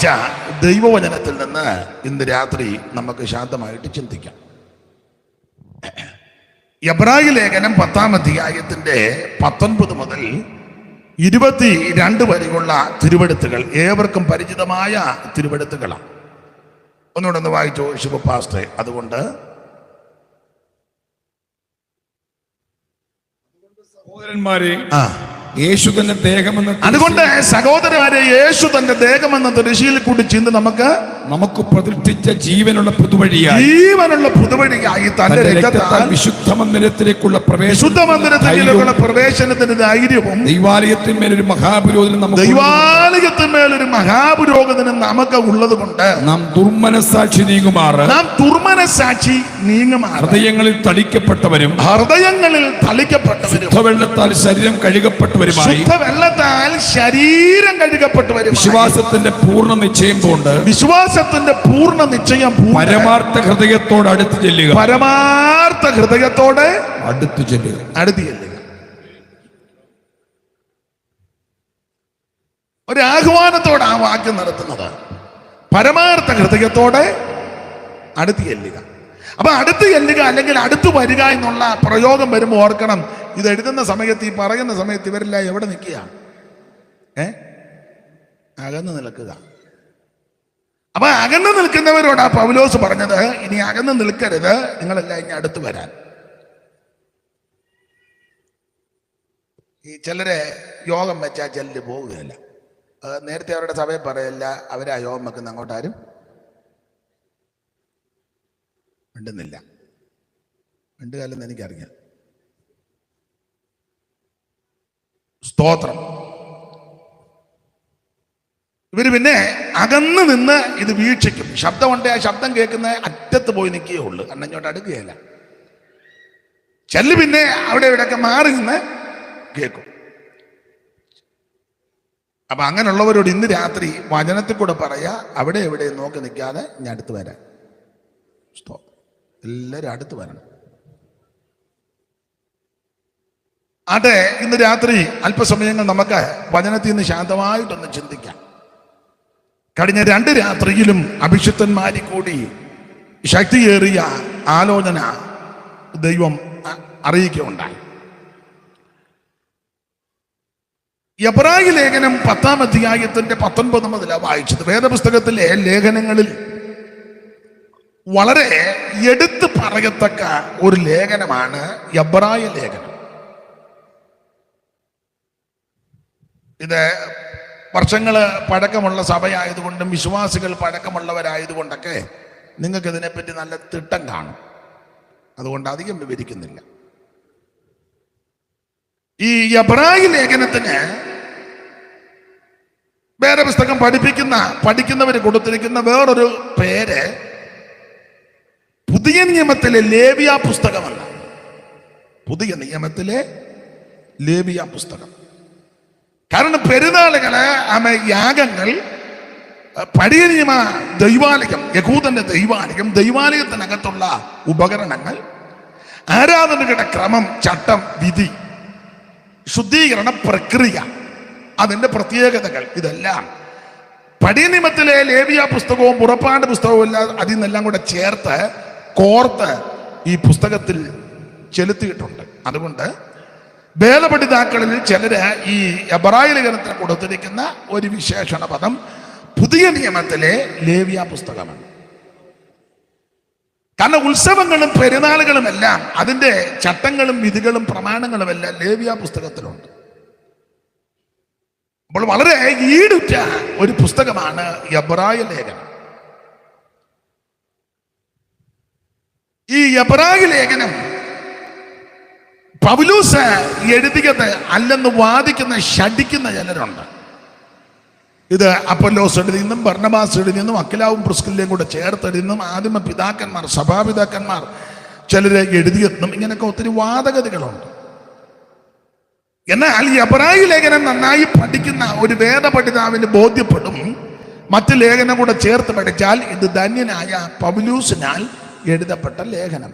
വായിച്ച ദൈവവചനത്തിൽ നിന്ന് ഇന്ന് രാത്രി നമുക്ക് ശാന്തമായിട്ട് ചിന്തിക്കാം. എബ്രായ ലേഖനം 10-ാം അധ്യായത്തിന്റെ 19 മുതൽ 22 വരെയുള്ള തിരുവെടുത്തുകൾ ഏവർക്കും പരിചിതമായ തിരുവെടുത്തുകളാണ്. ഒന്നുകൂടെ ഒന്ന് വായിച്ചോ ശിവപാസ്റ്റേ. അതുകൊണ്ട് സഹോദരന്മാരെ, യേശു തന്റെ ദേഹമെന്ന അതുകൊണ്ട് സഹോദരന്മാരെ, യേശു തന്റെ ദേഹമെന്ന ദൃശ്യയിൽ കൂടി ചിന്ത നമുക്ക് പ്രതിഷ്ഠിച്ച ജീവനുള്ള പുതുവഴിയായി തന്റെ രക്തത്താൽ വിശുദ്ധ മന്ദിരത്തിലേക്കുള്ള പ്രവേശനത്തിന് ധൈര്യവും ദൈവാലയത്തിന്മേലൊരു മഹാപുരോഗതിനും നമുക്ക് ഉള്ളത് കൊണ്ട് നാം ദുർമനസാക്ഷി നീങ്ങുമാറ് ഹൃദയങ്ങളിൽ തളിക്കപ്പെട്ടവരും വെള്ളത്താൽ ശരീരം കഴുകപ്പെട്ടവരുമായി വിശ്വാസത്തിന്റെ പൂർണ്ണ നിശ്ചയം കൊണ്ട് പരമാർത്ഥ ഹൃദയത്തോട് അടുത്ത് ചെല്ലുക. ഒരു ആഹ്വാനത്തോടെ ആ വാക്യം നടത്തുന്നത്. പരമാർത്ഥ ഹൃദയത്തോടെ അടുത്ത് ചെല്ലുക. അപ്പൊ അടുത്ത് ചെല്ലുക അല്ലെങ്കിൽ അടുത്ത് വരിക എന്നുള്ള പ്രയോഗം വരുമ്പോൾ ഓർക്കണം, ഇത് എഴുതുന്ന സമയത്ത്, ഈ പറയുന്ന സമയത്ത് ഇവരെല്ലാം എവിടെ നിൽക്കുക? അകന്ന് നിൽക്കുക. അപ്പൊ അകന്ന് നിൽക്കുന്നവരോടാ പൗലോസ് പറഞ്ഞത്, ഇനി അകന്ന് നിൽക്കരുത്, നിങ്ങളെല്ലാം ഇനി അടുത്ത് വരാൻ. ഈ ചിലരെ യോഗം വെച്ചാൽ ചിലര് പോവുകയല്ല. നേരത്തെ അവരുടെ സഭയിൽ പറയല്ല, അവരാ യോഗം വെക്കുന്ന അങ്ങോട്ടാരും മിണ്ടുന്നില്ല. മിണ്ടുകാലെന്ന് എനിക്കറിയാം. സ്തോത്രം. ഇവര് പിന്നെ അകന്ന് നിന്ന് ഇത് വീക്ഷിക്കും. ശബ്ദമുണ്ട്, ആ ശബ്ദം കേൾക്കുന്ന അറ്റത്ത് പോയി നിൽക്കുകയേ ഉള്ളൂ, അന്നങ്ങോട്ട് അടുക്കുകയല്ല. ചെല്ല് പിന്നെ അവിടെ ഇവിടെയൊക്കെ മാറി നിന്ന് കേൾക്കും. അപ്പൊ അങ്ങനെയുള്ളവരോട് ഇന്ന് രാത്രി വചനത്തിൽ കൂടെ പറയാ, അവിടെ എവിടെ നോക്കി നിൽക്കാതെ ഞാൻ അടുത്ത് വരാൻ. എല്ലാവരും അടുത്ത് വരണം. അതെ, ഇന്ന് രാത്രി അല്പസമയങ്ങൾ നമുക്ക് വചനത്തിൽ നിന്ന് ശാന്തമായിട്ടൊന്ന് ചിന്തിക്കാം. കഴിഞ്ഞ 2 രാത്രിയിലും അഭിഷിക്തന്മാരിൽ കൂടി ശക്തിയേറിയ ആലോചന ദൈവം അറിയിക്കുകയുണ്ടായി. എബ്രായ ലേഖനം 10-ാം അധ്യായത്തിന്റെ 19 മുതലാണ് വായിച്ചത്. വേദപുസ്തകത്തിലെ ലേഖനങ്ങളിൽ വളരെ എടുത്തു പറയത്തക്ക ഒരു ലേഖനമാണ് എബ്രായ ലേഖനം. ഇത് വർഷങ്ങള് പഴക്കമുള്ള സഭയായതുകൊണ്ടും വിശ്വാസികൾ പഴക്കമുള്ളവരായതുകൊണ്ടൊക്കെ നിങ്ങൾക്ക് ഇതിനെപ്പറ്റി നല്ല തിട്ടം കാണും. അതുകൊണ്ട് അധികം വിവരിക്കുന്നില്ല. ഈ എബ്രായ ലേഖനത്തിന് വേദപുസ്തകം പഠിക്കുന്നവര് കൊടുത്തിരിക്കുന്ന വേറൊരു പേര് പുതിയ നിയമത്തിലെ ലേവ്യ പുസ്തകമല്ല. പുതിയ നിയമത്തിലെ ലേവ്യ പുസ്തകം. കാരണം പെരുന്നാളുകള്, യാഗങ്ങൾ, പഴയ നിയമ ദൈവാലയം, യഹൂദന്റെ ദൈവാലയം, ദൈവാലയത്തിനകത്തുള്ള ഉപകരണങ്ങൾ, ആരാധനകളുടെ ക്രമം, ചട്ടം, വിധി, ശുദ്ധീകരണ പ്രക്രിയ, അതിന്റെ പ്രത്യേകതകൾ, ഇതെല്ലാം പഴയ നിയമത്തിലെ ലേവ്യ പുസ്തകവും പുറപ്പാട് പുസ്തകവും എല്ലാം അതിൽ നിന്നെല്ലാം കൂടെ ചേർത്ത് കോർത്ത് ഈ പുസ്തകത്തിൽ ചെലുത്തിയിട്ടുണ്ട്. അതുകൊണ്ട് വേദപഠിതാക്കളിൽ ചിലര് ഈ എബ്രായ ലേഖനത്തിന് കൊടുത്തിരിക്കുന്ന ഒരു വിശേഷണ പദം പുതിയ നിയമത്തിലെ ലേവ്യ പുസ്തകമാണ്. കാരണം ഉത്സവങ്ങളും പെരുന്നാളുകളും എല്ലാം അതിൻ്റെ ചട്ടങ്ങളും വിധികളും പ്രമാണങ്ങളും എല്ലാം ലേവ്യ പുസ്തകത്തിലുണ്ട്. അപ്പോൾ വളരെ ഈടുറ്റ ഒരു പുസ്തകമാണ് എബ്രായ ലേഖനം. ഈ എബ്രായ ലേഖനം പൗലോസ് എഴുതിയത് അല്ലെന്ന് വാദിക്കുന്ന, ശഠിക്കുന്ന ചിലരുണ്ട്. ഇത് അപ്പൊല്ലോസ് എഴുതിയെന്നും ബർന്നബാസ് എഴുതിയെന്നും അക്കിലാവും പ്രിസ്കില്ലയും കൂടെ ചേർത്തെഴുതിയെന്നും ആദിമ പിതാക്കന്മാർ, സഭാപിതാക്കന്മാർ ചിലര് എഴുതിയെന്നും ഇങ്ങനെയൊക്കെ ഒത്തിരി വാദഗതികളുണ്ട്. എന്നാൽ ഈ എബ്രായ ലേഖനം നന്നായി പഠിക്കുന്ന ഒരു വേദപഠിതാവിന് ബോധ്യപ്പെടും, മറ്റ് ലേഖനം കൂടെ ചേർത്ത് പഠിച്ചാൽ ഇത് ധന്യനായ പൗലോസിനാൽ എഴുതപ്പെട്ട ലേഖനം.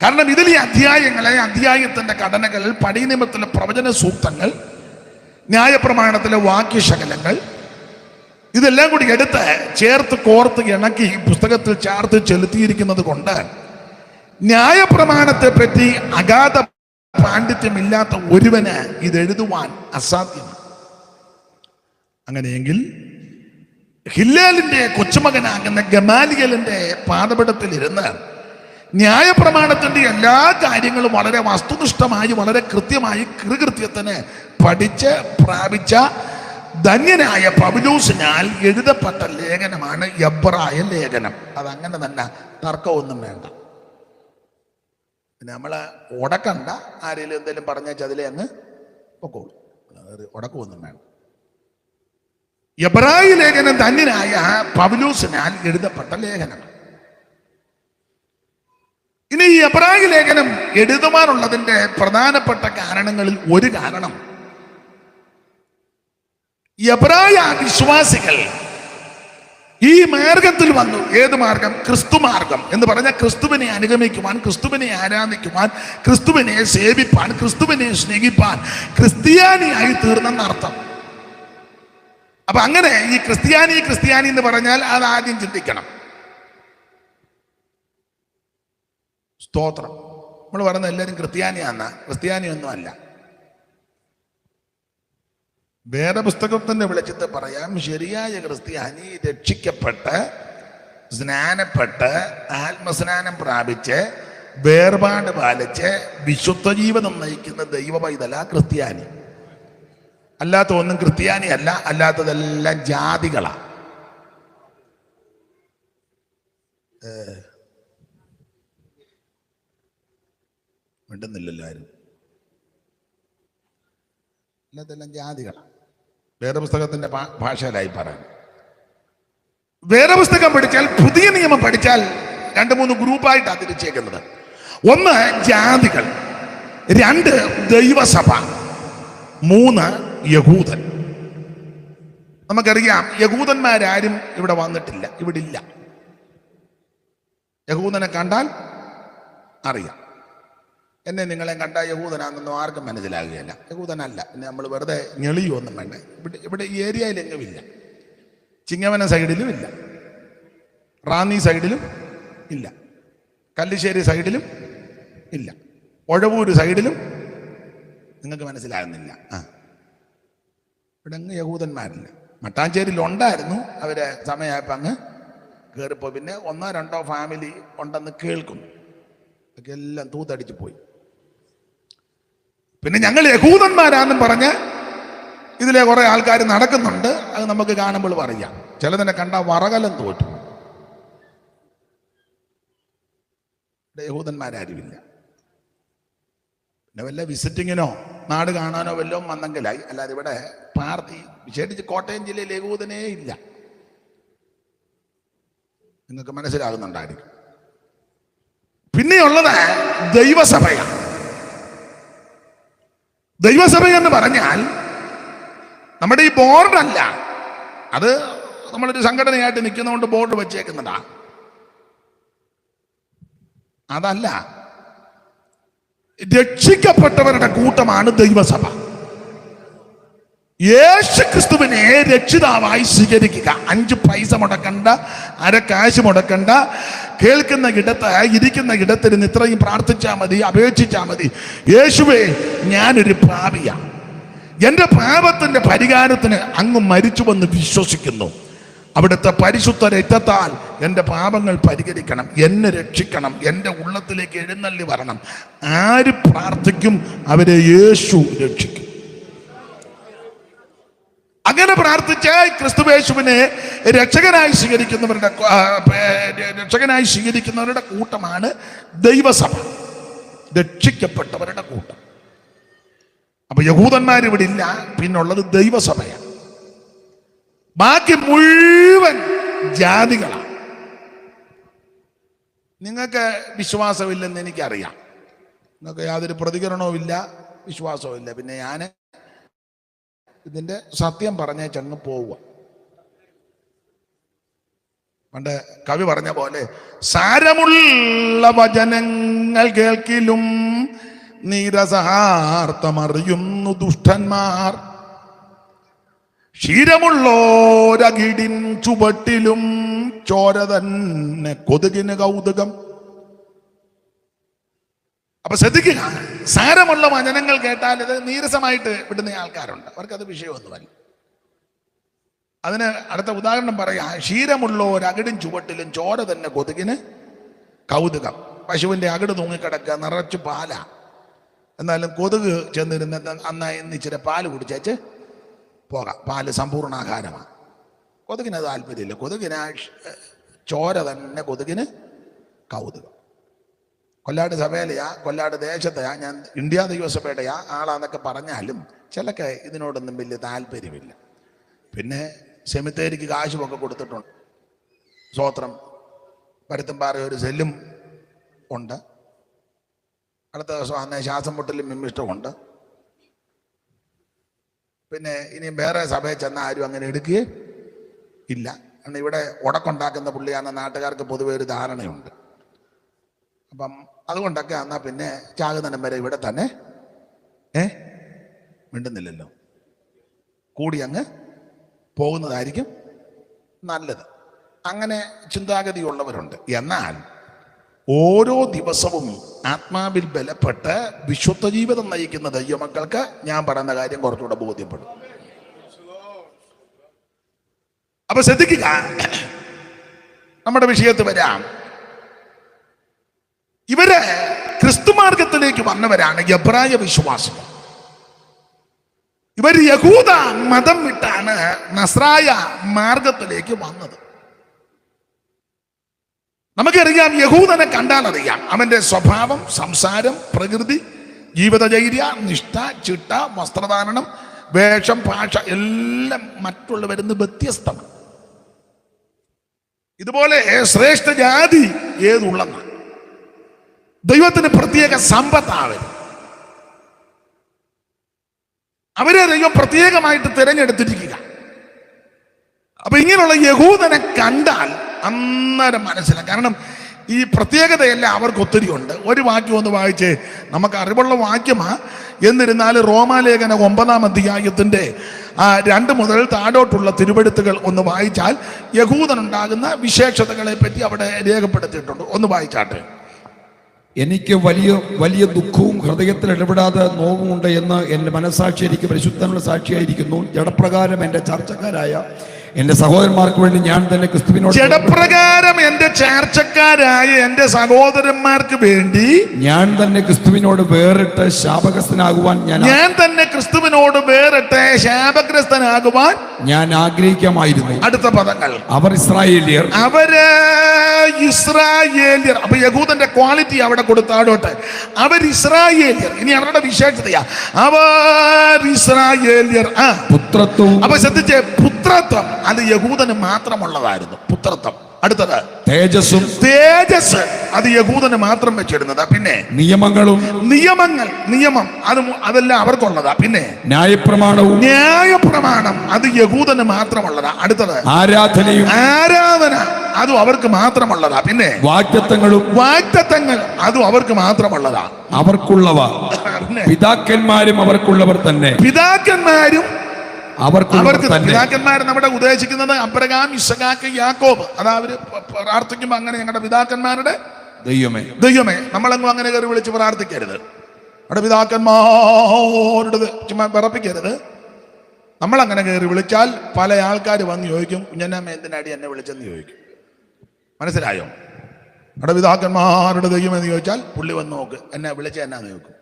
കാരണം ഇതിൽ ഈ അധ്യായങ്ങളെ, അധ്യായത്തിന്റെ ഘടനകൾ, പഴയ നിയമത്തിലെ പ്രവചന സൂക്തങ്ങൾ, ന്യായപ്രമാണത്തിലെ വാക്യശകലങ്ങൾ, ഇതെല്ലാം കൂടി എടുത്ത് ചേർത്ത് കോർത്ത് ഇണക്കി പുസ്തകത്തിൽ ചേർത്ത് ചെലുത്തിയിരിക്കുന്നത് കൊണ്ട് ന്യായപ്രമാണത്തെ പറ്റി അഗാധ പാണ്ഡിത്യമില്ലാത്ത ഒരുവന് ഇതെഴുതുവാൻ അസാധ്യമാണ്. അങ്ങനെയെങ്കിൽ ഹില്ലേലിന്റെ കൊച്ചുമകനാകുന്ന ഗമാലിയലിന്റെ പാദപീഠത്തിൽ ഇരുന്ന് ന്യായപ്രമാണത്തിന്റെ എല്ലാ കാര്യങ്ങളും വളരെ വസ്തുനിഷ്ഠമായി വളരെ കൃത്യമായി കൃത്യത്തിന് പഠിച്ച് പ്രാപിച്ച ധന്യനായ പൗലോസിനാൽ എഴുതപ്പെട്ട ലേഖനമാണ് എബ്രായ ലേഖനം. അതങ്ങനെ തന്നെ, തർക്കമൊന്നും വേണ്ട. പിന്നെ നമ്മള് ഉടക്കണ്ട, ആരെങ്കിലും എന്തെങ്കിലും പറഞ്ഞാൽ അതിലെ അങ്ങ് പൊക്കോളൂ, ഉടക്കമൊന്നും വേണ്ട. എബ്രായ ലേഖനം ധന്യനായ പൗലോസിനാൽ എഴുതപ്പെട്ട ലേഖനം. ഇനി ഈ എബ്രായ ലേഖനം എഴുതുവാനുള്ളതിന്റെ പ്രധാനപ്പെട്ട കാരണങ്ങളിൽ ഒരു കാരണം, എബ്രായ വിശ്വാസികൾ ഈ മാർഗത്തിൽ വന്നു. ഏത് മാർഗം? ക്രിസ്തുമാർഗം എന്ന് പറഞ്ഞാൽ ക്രിസ്തുവിനെ അനുഗമിക്കുവാൻ, ക്രിസ്തുവിനെ ആരാധിക്കുവാൻ, ക്രിസ്തുവിനെ സേവിപ്പാൻ, ക്രിസ്തുവിനെ സ്നേഹിപ്പാൻ ക്രിസ്ത്യാനിയായി തീർന്നെന്നർത്ഥം. അപ്പൊ അങ്ങനെ ഈ ക്രിസ്ത്യാനി എന്ന് പറഞ്ഞാൽ അത് ആദ്യം ചിന്തിക്കണം. സ്തോത്രം. നമ്മൾ പറയുന്ന എല്ലാവരും ക്രിസ്ത്യാനിയൊന്നും അല്ല. വേദപുസ്തകത്തിന്റെ വെളിച്ചത്തെ പറയാം, ശരിയായ ക്രിസ്ത്യാനി രക്ഷിക്കപ്പെട്ട് സ്നാനപ്പെട്ട് ആത്മസ്നാനം പ്രാപിച്ച് വേർപാട് പാലിച്ച് വിശുദ്ധ ജീവിതം നയിക്കുന്ന ദൈവ പൈതല ക്രിസ്ത്യാനി. അല്ലാത്ത ഒന്നും ക്രിസ്ത്യാനി അല്ല. അല്ലാത്തതെല്ലാം ജാതികളാ. മിണ്ടുന്നില്ലല്ലോ ആരും. അല്ലാതെല്ലാം ജാതികളാ. വേദപുസ്തകത്തിന്റെ ഭാഷയിലായി പറയാം. വേദപുസ്തകം പഠിച്ചാൽ, പുതിയ നിയമം പഠിച്ചാൽ 2-3 ഗ്രൂപ്പായിട്ടാണ് തിരിച്ചേക്കുന്നത്. 1 ജാതികൾ, 2 ദൈവസഭ, 3 യഹൂദൻ. നമുക്കറിയാം യഹൂദന്മാരാരും ഇവിടെ വന്നിട്ടില്ല, ഇവിടെ ഇല്ല. യഹൂദനെ കണ്ടാൽ അറിയാം. എന്നെ നിങ്ങളെ കണ്ട യഹൂദനാണെന്നൊന്നും ആർക്കും മനസ്സിലാകുകയില്ല. യഹൂദനല്ല. പിന്നെ നമ്മൾ വെറുതെ ഞെളിയൊന്നും വേണ്ട. ഇവിടെ ഈ ഏരിയയിലെങ്ങും ഇല്ല. ചിങ്ങവന സൈഡിലും ഇല്ല, റാന്നി സൈഡിലും ഇല്ല, കല്ലിശ്ശേരി സൈഡിലും ഇല്ല, ഒഴവൂര് സൈഡിലും നിങ്ങൾക്ക് മനസ്സിലാകുന്നില്ല. ഇവിടെ അങ്ങ് യഹൂദന്മാരില്ല. മട്ടാഞ്ചേരിയിൽ ഉണ്ടായിരുന്നു, അവരെ സമയമായപ്പോൾ അങ്ങ് കയറിപ്പോയി. പിന്നെ 1-2 ഫാമിലി ഉണ്ടെന്ന് കേൾക്കുന്നു, ഒക്കെ എല്ലാം തൂത്തടിച്ച് പോയി. പിന്നെ ഞങ്ങൾ യഹൂദന്മാരാന്നും പറഞ്ഞ് ഇതിലെ കുറെ ആൾക്കാർ നടക്കുന്നുണ്ട്. അത് നമുക്ക് കാണുമ്പോൾ പറയാം. ചിലതിനെ കണ്ട വറകലം തോറ്റു. യഹൂദന്മാരാരുമില്ല. പിന്നെ വല്ല വിസിറ്റിങ്ങിനോ നാട് കാണാനോ വല്ലതും വന്നെങ്കിലായി. അല്ലാതെ ഇവിടെ പാർട്ടി, വിശേഷിച്ച് കോട്ടയം ജില്ലയിൽ യഹൂദനേ ഇല്ല. നിങ്ങൾക്ക് മനസ്സിലാകുന്നുണ്ടായിരിക്കും. പിന്നെയുള്ളത് ദൈവസഭയാണ്. ദൈവസഭ എന്ന് പറഞ്ഞാൽ നമ്മുടെ ഈ ബോർഡല്ല, അത് നമ്മളൊരു സംഘടനയായിട്ട് നിൽക്കുന്നതുകൊണ്ട് ബോർഡ് വെച്ചേക്കുന്നതാ. അതല്ല, രക്ഷിക്കപ്പെട്ടവരുടെ കൂട്ടമാണ് ദൈവസഭ. യേശു ക്രിസ്തുവിനെ രക്ഷിതാവായി സ്വീകരിക്കുക. 5 പൈസ മുടക്കണ്ട, 1 കാശ് മുടക്കണ്ട. കേൾക്കുന്ന ഇടത്ത്, ഇരിക്കുന്ന ഇടത്തിരുന്ന് ഇത്രയും പ്രാർത്ഥിച്ചാൽ മതി, അപേക്ഷിച്ചാൽ മതി. യേശുവേ, ഞാനൊരു പാപിയാ, എൻ്റെ പാപത്തിന്റെ പരിഹാരത്തിന് അങ്ങ് മരിച്ചുവെന്ന് വിശ്വസിക്കുന്നു. അവിടുത്തെ പരിശുദ്ധ രക്തത്താൽ എൻ്റെ പാപങ്ങൾ പരിഹരിക്കണം, എന്നെ രക്ഷിക്കണം, എൻ്റെ ഉള്ളത്തിലേക്ക് എഴുന്നള്ളി വരണം. ആര് പ്രാർത്ഥിക്കും അവരെ യേശു രക്ഷിക്കും. അങ്ങനെ പ്രാർത്ഥിച്ച് ക്രിസ്തുയേശുവിനെ രക്ഷകനായി സ്വീകരിക്കുന്നവരുടെ കൂട്ടമാണ് ദൈവസഭ, രക്ഷിക്കപ്പെട്ടവരുടെ കൂട്ടം. അപ്പൊ യഹൂദന്മാർ ഇവിടെ ഇല്ല. പിന്നുള്ളത് ദൈവസഭയാണ്. ബാക്കി മുഴുവൻ ജാതികളാണ്. നിങ്ങൾക്ക് വിശ്വാസമില്ലെന്ന് എനിക്കറിയാം. നിങ്ങൾക്ക് യാതൊരു പ്രതികരണവും ഇല്ല, വിശ്വാസവും ഇല്ല. പിന്നെ ഞാൻ ഇതിന്റെ സത്യം പറഞ്ഞേ ചെന്ന് പോവുക. പണ്ട് കവി പറഞ്ഞ പോലെ, സാരമുള്ള വചനങ്ങൾ കേൾക്കിലും നീരസാർത്ഥമറിയുന്നു ദുഷ്ടന്മാർ, ക്ഷീരമുള്ളോരകിടിൻ ചുവട്ടിലും ചോര തന്നെ കൊതുകിന് കൗതുകം. അപ്പൊ ശ്രദ്ധിക്കുക, സാരമുള്ള വചനങ്ങൾ കേട്ടാൽ ഇത് നീരസമായിട്ട് വിടുന്ന ആൾക്കാരുണ്ട്, അവർക്കത് വിഷയമൊന്നുമല്ല. അതിന് അടുത്ത ഉദാഹരണം പറയാ, ക്ഷീരമുള്ളോരകിടിൻ ചുവട്ടിലും ചോര തന്നെ കൊതുകിന് കൗതുകം. പശുവിന്റെ അകിട് തൂങ്ങിക്കിടക്കുക, നിറച്ച് പാല, എന്നാലും കൊതുക് ചെന്നിരുന്ന അന്നായി ഇച്ചിരി പാല് കുടിച്ചേച്ച് പോകാം. പാല് സമ്പൂർണ്ണാഹാരമാണ്. കൊതുകിന് താല്പര്യമില്ല. കൊതുകിന് ചോര തന്നെ കൊതുകിന് കൗതുകം. കൊല്ലാട് സഭയിലെയാ, കൊല്ലാട് ദേശത്തെയാ, ഞാൻ ഇന്ത്യ ദൈവസഭയുടെയാ ആളാന്നൊക്കെ പറഞ്ഞാലും ചിലക്ക് ഇതിനോടൊന്നും വലിയ താല്പര്യമില്ല. പിന്നെ സെമിത്തേരിക്ക് കാശുമൊക്കെ കൊടുത്തിട്ടുണ്ട്. സ്വോത്രം. പരുത്തമ്പാറ ഒരു സെല്ലും ഉണ്ട്. അടുത്ത ദിവസം അന്നേ ശ്വാസം മുട്ടലും മിമ്മിഷ്ടമുണ്ട്. പിന്നെ ഇനി വേറെ സഭയിൽ ചെന്നാൽ ആരും അങ്ങനെ എടുക്കുകയേ ഇല്ല. കാരണം ഇവിടെ ഉടക്കുണ്ടാക്കുന്ന പുള്ളിയാണെന്ന് നാട്ടുകാർക്ക് പൊതുവെ ഒരു ധാരണയുണ്ട്. അപ്പം അതുകൊണ്ടൊക്കെ എന്നാൽ പിന്നെ ചാകുന്നനം വരെ ഇവിടെ തന്നെ മിണ്ടുന്നില്ലല്ലോ, കൂടി അങ്ങ് പോകുന്നതായിരിക്കും നല്ലത്. അങ്ങനെ ചിന്താഗതിയുള്ളവരുണ്ട്. എന്നാൽ ഓരോ ദിവസവും ആത്മാവിൽ ബലപ്പെട്ട് വിശുദ്ധ ജീവിതം നയിക്കുന്ന ദൈവമക്കൾക്ക് ഞാൻ പറയുന്ന കാര്യം കുറച്ചുകൂടെ ബോധ്യപ്പെടും. അപ്പൊ ശ്രദ്ധിക്കുക, നമ്മുടെ വിഷയത്തിൽ വരാം. ഇവര് ക്രിസ്തുമാർഗത്തിലേക്ക് വന്നവരാണ് എബ്രായ വിശ്വാസികൾ. ഇവർ യഹൂദ മതം വിട്ടാണ് നസ്രായ മാർഗത്തിലേക്ക് വന്നത്. നമുക്കറിയാം, യഹൂദനെ കണ്ടാൽ അറിയാം അവന്റെ സ്വഭാവം, സംസാരം, പ്രകൃതി, ജീവിതചര്യ, നിഷ്ഠ, ചിട്ട, വസ്ത്രധാരണം, വേഷം, ഭാഷ എല്ലാം മറ്റുള്ളവരിൽ നിന്ന് വ്യത്യസ്തമാണ്. ഇതുപോലെ ശ്രേഷ്ഠ ജാതി ഏതുള്ളെന്ന് ദൈവത്തിന് പ്രത്യേക സമ്പത്താവരും. അവരെ ദൈവം പ്രത്യേകമായിട്ട് തിരഞ്ഞെടുത്തിരിക്കുക. അപ്പൊ ഇങ്ങനെയുള്ള യഹൂദനെ കണ്ടാൽ അന്നേരം മനസ്സിലാവും. കാരണം ഈ പ്രത്യേകതയെല്ലാം അവർക്ക് ഒത്തിരി ഉണ്ട്. ഒരു വാക്യം ഒന്ന് വായിച്ച്, നമുക്ക് അറിവുള്ള വാക്യമാ, എന്നിരുന്നാലും റോമാലേഖന 9-ാം അധ്യായത്തിന്റെ 2 മുതൽ താഴോട്ടുള്ള തിരുവെഴുത്തുകൾ ഒന്ന് വായിച്ചാൽ യഹൂദനുണ്ടാകുന്ന വിശേഷതകളെ പറ്റി അവിടെ രേഖപ്പെടുത്തിയിട്ടുണ്ട്. ഒന്ന് വായിച്ചാട്ടെ. എനിക്ക് വലിയ വലിയ ദുഃഖവും ഹൃദയത്തിൽ ഇടപെടാതെ നോവുമുണ്ട് എന്ന് എൻ്റെ മനസ്സാക്ഷി എനിക്ക് പരിശുദ്ധനുള്ള സാക്ഷിയായിരിക്കുന്നു. ജഡപ്രകാരം എൻ്റെ ചർച്ചക്കാരായ എന്റെ സഹോദരന്മാർക്ക് വേണ്ടി ഞാൻ തന്നെ ക്രിസ്തുവിനോട് ജഡപ്രകാരം എന്റെ ചാർച്ചക്കാരായ എന്റെ സഹോദരന്മാർക്ക് വേണ്ടി ഞാൻ തന്നെ ക്രിസ്തുവിനോട് വേറിട്ട് ശാപഗ്രസ്തനാകുവാൻ ഞാൻ തന്നെ ക്രിസ്തുവിനോട് വേറിട്ട് ശാപഗ്രസ്തനാകുവാൻ ഞാൻ ആഗ്രഹിക്കാമായിരുന്നു. അടുത്ത പദങ്ങൾ, അവർ ഇസ്രായേലിയർ. അവര് ഇസ്രായേലിയർ. അപ്പൊ യഹൂദന്റെ ക്വാളിറ്റി അവിടെ കൊടുത്താടോട്ടെ. അവർ ഇസ്രായേലിയർ. ഇനി അവരുടെ വിശേഷതയാ, അവർ ഇസ്രായേലിയർ. പുത്രത്വം. അപ്പൊ ശ്രദ്ധിച്ചേ, പുത്രത്വം അത് യഹൂദന് മാത്രമുള്ളതായിരുന്നു. പുത്രത്വം. അടുത്തത് തേജസ്സും. തേജസ് അത് യഹൂദന് മാത്രം വെച്ചിടുന്നതാ. പിന്നെ നിയമങ്ങളും. നിയമം അതെല്ലാം അവർക്കുള്ളതാ. പിന്നെ ന്യായപ്രമാണവും. ന്യായപ്രമാണം അത് യഹൂദന് മാത്രമുള്ളതാ. അടുത്തത് ആരാധന അതും അവർക്ക് മാത്രമുള്ളതാ. പിന്നെ വാഗ്ദത്തങ്ങൾ അതും അവർക്ക് മാത്രമുള്ളതാ. അവർക്കുള്ളവ പിതാക്കന്മാരും അവർക്കുള്ളവർ തന്നെ. പിതാക്കന്മാർ നമ്മുടെ ഉദ്ദേശിക്കുന്നത് അബ്രഹാം, ഇസഹാക്ക്, യാക്കോബ്. അതാ അവര് പ്രാർത്ഥിക്കുമ്പോ അങ്ങനെ ഞങ്ങളുടെ പിതാക്കന്മാരുടെ ദൈവമേ നമ്മളെങ്ങും അങ്ങനെ കയറി വിളിച്ച് പ്രാർത്ഥിക്കരുത്. നമ്മുടെ പിതാക്കന്മാരുടെ ചുമ്മാ വിറപ്പിക്കരുത്. നമ്മളങ്ങനെ കയറി വിളിച്ചാൽ പല ആൾക്കാർ വന്ന് ചോദിക്കും, കുഞ്ഞന്നമ്മ എന്തിനാടി എന്നെ വിളിച്ചെന്ന് ചോദിക്കും. മനസ്സിലായോ? നമ്മുടെ പിതാക്കന്മാരുടെ ദൈവം എന്ന് ചോദിച്ചാൽ പുള്ളി വന്ന് നോക്ക്, എന്നെ വിളിച്ച എന്നാന്ന് ചോദിക്കും.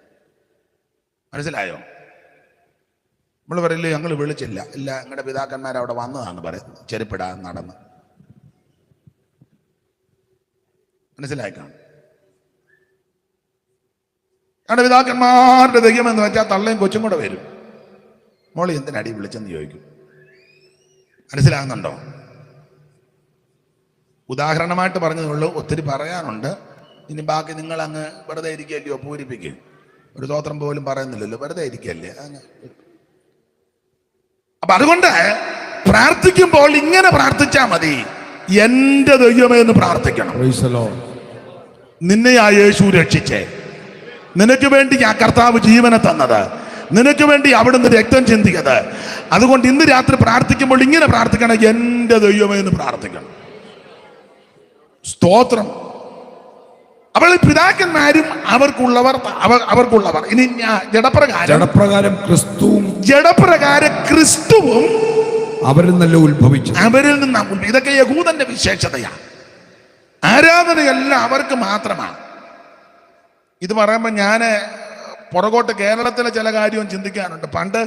മനസ്സിലായോ? നമ്മൾ പറയില്ലേ, ഞങ്ങൾ വിളിച്ചില്ല. ഇല്ല, ഞങ്ങളുടെ പിതാക്കന്മാർ അവിടെ വന്നതാണ് പറയും, ചെരുപ്പിടാൻ നടന്ന്. മനസ്സിലായിക്കാണ്? ഞങ്ങളുടെ പിതാക്കന്മാരുടെ ദൈവം എന്ന് വെച്ചാൽ തള്ളയും കൊച്ചും കൂടെ വരും. മോളി എന്തിനടി വിളിച്ചെന്ന് ചോദിക്കും. മനസ്സിലാകുന്നുണ്ടോ? ഉദാഹരണമായിട്ട് പറഞ്ഞതുള്ളൂ, ഒത്തിരി പറയാനുണ്ട്. ഇനി ബാക്കി നിങ്ങൾ അങ്ങ് വെറുതെ ഇരിക്കല്ലയോ, പൂരിപ്പിക്കും. ഒരു സ്തോത്രം പോലും പറയുന്നില്ലല്ലോ, വെറുതെ ഇരിക്കല്ലേ. അപ്പൊ അതുകൊണ്ട് പ്രാർത്ഥിക്കുമ്പോൾ ഇങ്ങനെ പ്രാർത്ഥിച്ചാൽ മതി, എന്റെ ദൈവമേ എന്ന് പ്രാർത്ഥിക്കണം. നിന്നെ ആ യേശു രക്ഷിച്ചേ, നിനക്ക് വേണ്ടി ആ കർത്താവ് ജീവനെ തന്നത്, നിനക്ക് വേണ്ടി അവിടുന്ന് രക്തം ചിന്തിയത്, അതുകൊണ്ട് ഇന്ന് രാത്രി പ്രാർത്ഥിക്കുമ്പോൾ ഇങ്ങനെ പ്രാർത്ഥിക്കണം, എൻ്റെ ദൈവമേ എന്ന് പ്രാർത്ഥിക്കണം. സ്തോത്രം. അപ്പോൾ പിതാക്കന്മാരും അവർക്കുള്ളവർ. ഇനി ജഡപ്രകാരം ക്രിസ്തുവും അവരിൽ നിന്നല്ല ഉത്ഭവിച്ചു. അവരിൽ നിന്നാണ്. ഇതൊക്കെ യഹൂദന്റെ വിശേഷതയാണ്. ആരാധനയെല്ലാം അവർക്ക് മാത്രമാണ്. ഇത് പറയുമ്പോൾ ഞാൻ പുറകോട്ട് കേരളത്തിലെ ചില കാര്യവും ചിന്തിക്കാനുണ്ട്. പണ്ട്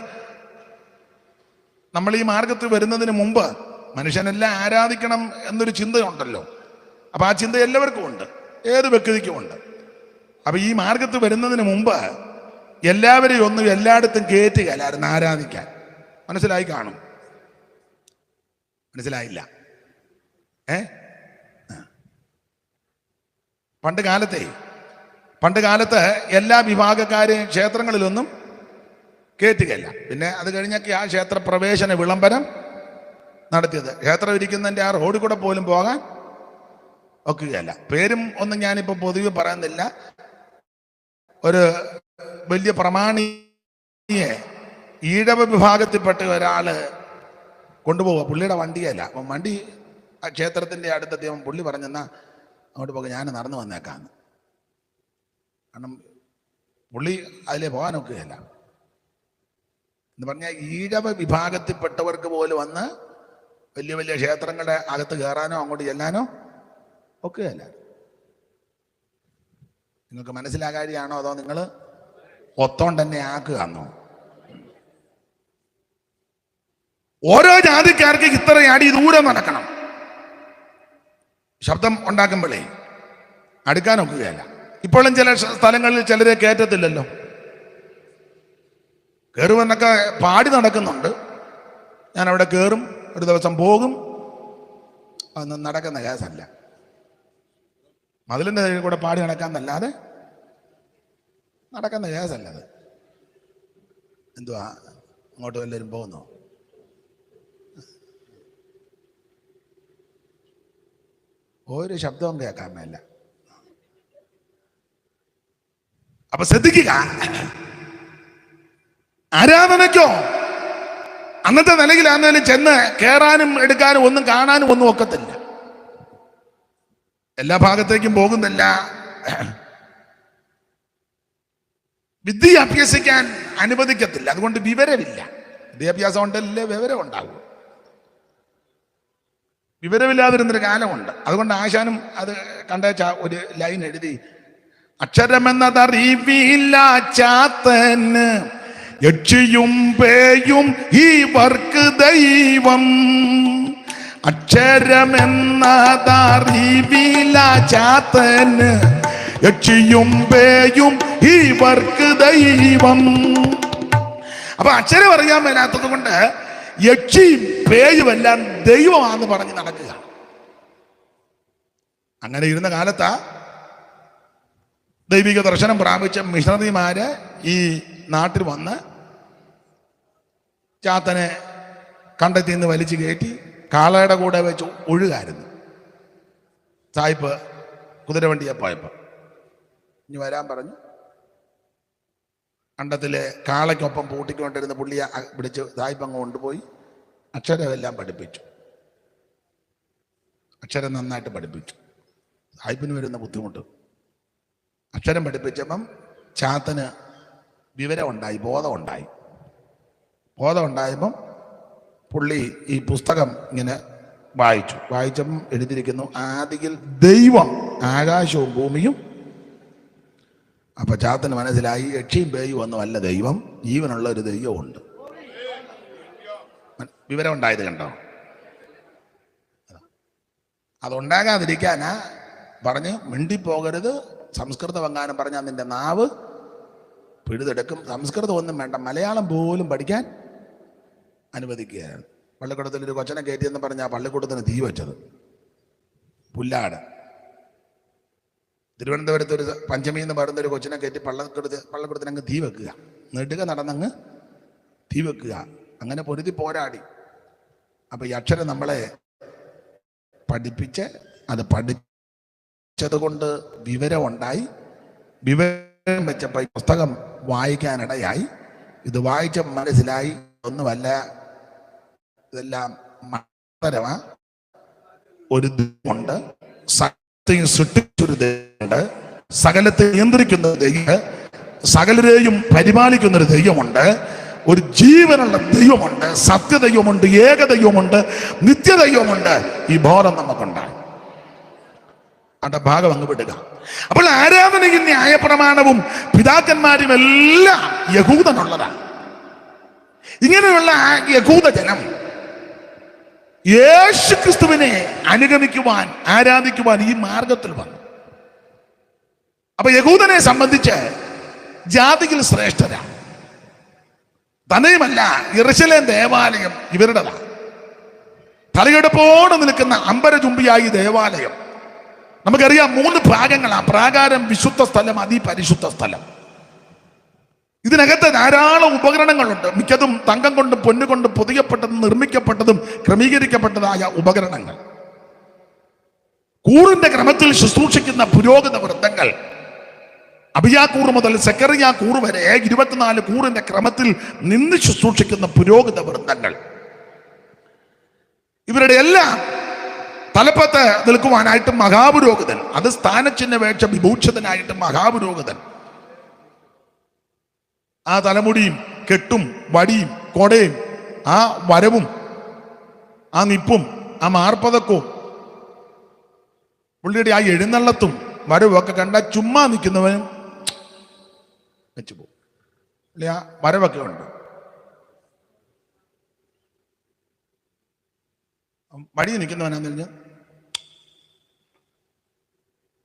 നമ്മൾ ഈ മാർഗത്തിൽ വരുന്നതിന് മുമ്പ് മനുഷ്യനെല്ലാം ആരാധിക്കണം എന്നൊരു ചിന്തയുണ്ടല്ലോ. അപ്പൊ ആ ചിന്ത എല്ലാവർക്കും ഉണ്ട്, ഏത് വ്യക്തിക്കും ഉണ്ട്. അപ്പൊ ഈ മാർഗത്തിൽ വരുന്നതിന് മുമ്പ് എല്ലാവരെയും ഒന്നും എല്ലായിടത്തും കയറ്റുകയല്ലായിരുന്നു ആരാധിക്കാൻ. മനസ്സിലായി കാണും. മനസ്സിലായില്ല? പണ്ട് കാലത്ത് എല്ലാ വിഭാഗക്കാരെയും ക്ഷേത്രങ്ങളിലൊന്നും കയറ്റുകയല്ല. പിന്നെ അത് കഴിഞ്ഞൊക്കെ ആ ക്ഷേത്ര പ്രവേശന വിളംബരം നടത്തിയത്. ക്ഷേത്രം ഇരിക്കുന്നതിൻ്റെ ആ റോഡിൽ കൂടെ പോലും പോകാൻ ഒക്കുകയല്ല. പേരും ഒന്നും ഞാനിപ്പോൾ പൊതുവെ പറയുന്നില്ല. ഒരു വലിയ പ്രമാണിയെ ഈഴവ വിഭാഗത്തിൽപ്പെട്ട ഒരാള് കൊണ്ടുപോവുക. പുള്ളിയുടെ വണ്ടിയല്ല. അപ്പം വണ്ടി ആ ക്ഷേത്രത്തിൻ്റെ അടുത്തെത്തിയപ്പോൾ പുള്ളി പറഞ്ഞെന്നാ അങ്ങോട്ട് പോകുക, ഞാൻ നടന്നു വന്നേക്കാന്ന്. കാരണം പുള്ളി അതിലേ പോകാൻ ഒക്കുകയല്ല എന്ന് പറഞ്ഞാൽ ഈഴവ വിഭാഗത്തിൽപ്പെട്ടവർക്ക് പോലും വന്ന് വലിയ വലിയ ക്ഷേത്രങ്ങളുടെ അകത്ത് കയറാനോ അങ്ങോട്ട് ചെല്ലാനോ ഒക്കുകയല്ല. നിങ്ങൾക്ക് മനസ്സിലാകാരിയാണോ അതോ നിങ്ങൾ ഒത്തോൺ തന്നെ ആക്കുകയാണോ? ഓരോ ജാതിക്കാർക്ക് ഇത്ര അടി ദൂരം നടക്കണം. ശബ്ദം ഉണ്ടാക്കുമ്പോഴേ അടുക്കാൻ ഒക്കുകയല്ല. ഇപ്പോഴും ചില സ്ഥലങ്ങളിൽ ചിലരെ കയറ്റത്തില്ലല്ലോ. കയറുമെന്നൊക്കെ പാടി നടക്കുന്നുണ്ട്. ഞാൻ അവിടെ കയറും, ഒരു ദിവസം പോകും. അതൊന്നും നടക്കുന്ന കേസല്ല. മതിലിൻ്റെ കൂടെ പാടി നടക്കാന്നല്ലാതെ നടക്കുന്ന കേസല്ലത്. എന്തുവാ അങ്ങോട്ട് എല്ലാവരും പോകുന്നു? ഒരു ശബ്ദവും കേൾക്കാൻ മേല. അപ്പൊ ശ്രദ്ധിക്കുക, ആരാധനയ്ക്കോ അന്നത്തെ നിലയിലാണെങ്കിലും ചെന്ന് കയറാനും എടുക്കാനും ഒന്നും കാണാനും ഒന്നും ഒക്കത്തില്ല. എല്ലാ ഭാഗത്തേക്കും പോകുന്നില്ല. വിദ്യ അഭ്യസിക്കാൻ അനുവദിക്കത്തില്ല. അതുകൊണ്ട് വിവരമില്ല. വിദ്യാഭ്യാസം ഉണ്ടല്ലേ വിവരം ഉണ്ടാവും. വിവരമില്ലാതിരുന്നൊരു കാലമുണ്ട്. അതുകൊണ്ട് ആശാനും അത് കണ്ടേച്ച ഒരു ലൈൻ എഴുതി, അക്ഷരമെന്നതറിവില്ല ചാത്തന് യക്ഷിയും പേയും ഇവർക്ക് ദൈവം. അക്ഷരമെന്നതറിവില്ല ചാത്തന് യക്ഷിയും പേയും ഇവർക്ക് ദൈവം. അപ്പൊ അക്ഷരം അറിയാൻ മേലാത്തത് കൊണ്ട് യക്ഷിയും പേയുമെല്ലാം ദൈവമാണെന്ന് പറഞ്ഞ് നടക്കുക. അങ്ങനെ ഇരുന്ന കാലത്താ ദൈവിക ദർശനം പ്രാപിച്ച മിഷണറിമാര് ഈ നാട്ടിൽ വന്ന് ചാത്തനെ കണ്ടെത്തി നിന്ന് വലിച്ചു കയറ്റി കാളയുടെ കൂടെ വെച്ച് ഒഴുകായിരുന്നു. സായിപ്പ് കുതിരവണ്ടിയെ പോയപ്പോൾ ഇനി വരാൻ പറഞ്ഞു. കണ്ടത്തിലെ കാളയ്ക്കൊപ്പം പൂട്ടിക്കൊണ്ടിരുന്ന പുള്ളിയെ പിടിച്ച് സായിപ്പ് അങ്ങ് കൊണ്ടുപോയി അക്ഷരമെല്ലാം പഠിപ്പിച്ചു. അക്ഷരം നന്നായിട്ട് പഠിപ്പിച്ചു. സായിപ്പിന് വരുന്ന ബുദ്ധിമുട്ട് അക്ഷരം പഠിപ്പിച്ചപ്പം ചാത്തന് വിവരമുണ്ടായി, ബോധമുണ്ടായപ്പം പുള്ളി ഈ പുസ്തകം ഇങ്ങനെ വായിച്ചപ്പം എഴുതിയിരിക്കുന്നു, ആദിയിൽ ദൈവം ആകാശവും ഭൂമിയും. അപ്പൊ ചാത്തന് മനസ്സിലായി യക്ഷിയും പേയും ഒന്നും അല്ല ദൈവം, ജീവനുള്ള ഒരു ദൈവമുണ്ട്. വിവരം ഉണ്ടായത് കണ്ടോ? അതുണ്ടാകാതിരിക്കാനാ പറഞ്ഞ് മിണ്ടിപ്പോകരുത്. സംസ്കൃതം എങ്ങാനും പറഞ്ഞാൽ നിന്റെ നാവ് പിഴുതെടുക്കും. സംസ്കൃതം ഒന്നും വേണ്ട, മലയാളം പോലും പഠിക്കാൻ അനുവദിക്കുകയാണ്. പള്ളിക്കൂടത്തിൽ ഒരു കൊച്ചനെ കയറ്റിയെന്ന് പറഞ്ഞാൽ ആ പള്ളിക്കൂടത്തിന് തീ വെച്ചത്. പുല്ലാട് തിരുവനന്തപുരത്ത് ഒരു പഞ്ചമി എന്ന് പറയുന്ന ഒരു കൊച്ചിനെ കയറ്റി പള്ളിക്കൂടത്തിന് അങ്ങ് തീ വെക്കുക. നെടുക നടന്നങ്ങ് തീ വെക്കുക. അങ്ങനെ പൊരുതി പോരാടി. അപ്പൊ ഈ അക്ഷരം നമ്മളെ പഠിപ്പിച്ച് അത് പഠിച്ചത് കൊണ്ട് വിവരം ഉണ്ടായി. വിവരം വെച്ചപ്പോൾ ഈ പുസ്തകം വായിക്കാനിടയായി. ഇത് വായിച്ച മനസ്സിലായി ഒന്നുമല്ല ഇതെല്ലാം മതപരമാ. ഒരു ദൈവമുണ്ട്, സകലത്തെയും സൃഷ്ടിച്ചൊരു ദൈവമുണ്ട്, സകലത്തെ നിയന്ത്രിക്കുന്ന ദൈവം, സകലരെയും പരിപാലിക്കുന്ന ഒരു ദൈവമുണ്ട്, ഒരു ജീവനുള്ള ദൈവമുണ്ട്, സത്യദൈവമുണ്ട്, ഏകദൈവമുണ്ട്, നിത്യദൈവമുണ്ട്. ഈ ബോധം നമുക്കുണ്ടായി അതിന്റെ ഭാഗം അങ്ങ് വിടുക. അപ്പോൾ ആരാധനയും ന്യായപ്രമാണവും പിതാക്കന്മാരും എല്ലാം യഹൂദനുള്ളതാണ്. ഇങ്ങനെയുള്ള യഹൂദ ജനം യേശു ക്രിസ്തുവിനെ അനുഗമിക്കുവാൻ, ആരാധിക്കുവാൻ ഈ മാർഗത്തിൽ വന്നു. അപ്പൊ യഹൂദനെ സംബന്ധിച്ച് ജാതിയിൽ ശ്രേഷ്ഠരാ. തന്നെയുമല്ല, യെരൂശലേം ദേവാലയം ഇവരുടേതാണ്. തലയെടുപ്പോടെ നിൽക്കുന്ന അമ്പരചുംബിയായി ദേവാലയം. നമുക്കറിയാം 3 ഭാഗങ്ങളാണ്: പ്രാകാരം, വിശുദ്ധ സ്ഥലം, അതിപരിശുദ്ധ സ്ഥലം. ഇതിനകത്ത് ധാരാളം ഉപകരണങ്ങളുണ്ട്. മിക്കതും തങ്കം കൊണ്ടും പൊന്നുകൊണ്ടും പൊതിയപ്പെട്ടതും നിർമ്മിക്കപ്പെട്ടതും ക്രമീകരിക്കപ്പെട്ടതായ ഉപകരണങ്ങൾ. കൂറിന്റെ ക്രമത്തിൽ ശുശ്രൂഷിക്കുന്ന പുരോഹിത വൃന്ദങ്ങൾ, അബിയാക്കൂർ മുതൽ സെക്കറിയാക്കൂർ വരെ 24 കൂറിന്റെ ക്രമത്തിൽ നിന്ന് ശുശ്രൂഷിക്കുന്ന പുരോഹിത വൃന്ദങ്ങൾ. ഇവരുടെ എല്ലാം തലപ്പത്ത് നിൽക്കുവാനായിട്ട് മഹാപുരോഹിതൻ, അത് സ്ഥാനചിഹ്നവേക്ഷ വിഭൂഷിതനായിട്ട് മഹാപുരോഹിതൻ. ആ തലമുടിയും കെട്ടും വടിയും കൊടയും ആ വരവും ആ നിപ്പും ആ മാർപ്പതക്കവും പുള്ളിയുടെ ആ എഴുന്നള്ളത്തും വരവും ഒക്കെ കണ്ട ചുമ്മാ നിൽക്കുന്നവനും വെച്ചു പോകും. അല്ലെ, ആ വരവൊക്കെ ഉണ്ട്. വടി നിൽക്കുന്നവനാന്ന് കഴിഞ്ഞാൽ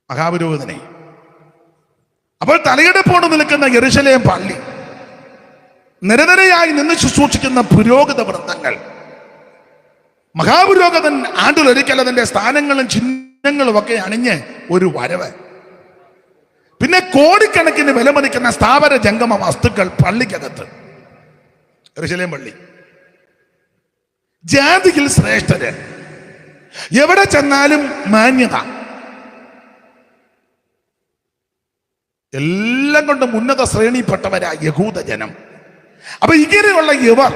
മഹാപുരോഹിതനെ. അപ്പോൾ തലയെടുപ്പോട് നിൽക്കുന്ന യെരൂശലേം പള്ളി, നിരനിരയായി നിന്ന് ശുശ്രൂഷിക്കുന്ന പുരോഹിത വൃന്ദങ്ങൾ, മഹാപുരോഹിതൻ ആണ്ടിലൊരിക്കൽ അതിന്റെ സ്ഥാനങ്ങളും ചിഹ്നങ്ങളും ഒക്കെ അണിഞ്ഞ് ഒരു വരവ്. പിന്നെ കോടിക്കണക്കിന് വിലമതിക്കുന്ന സ്ഥാപന ജംഗമ വസ്തുക്കൾ പള്ളിക്കകത്ത്. യെരൂശലേം പള്ളി ജാതിയിൽ ശ്രേഷ്ഠര്, എവിടെ ചെന്നാലും മാന്യത, എല്ലാം കൊണ്ടും ഉന്നത ശ്രേണിപ്പെട്ടവരാ യഹൂദ ജനം. അപ്പൊ ഇങ്ങനെയുള്ള ഇവർ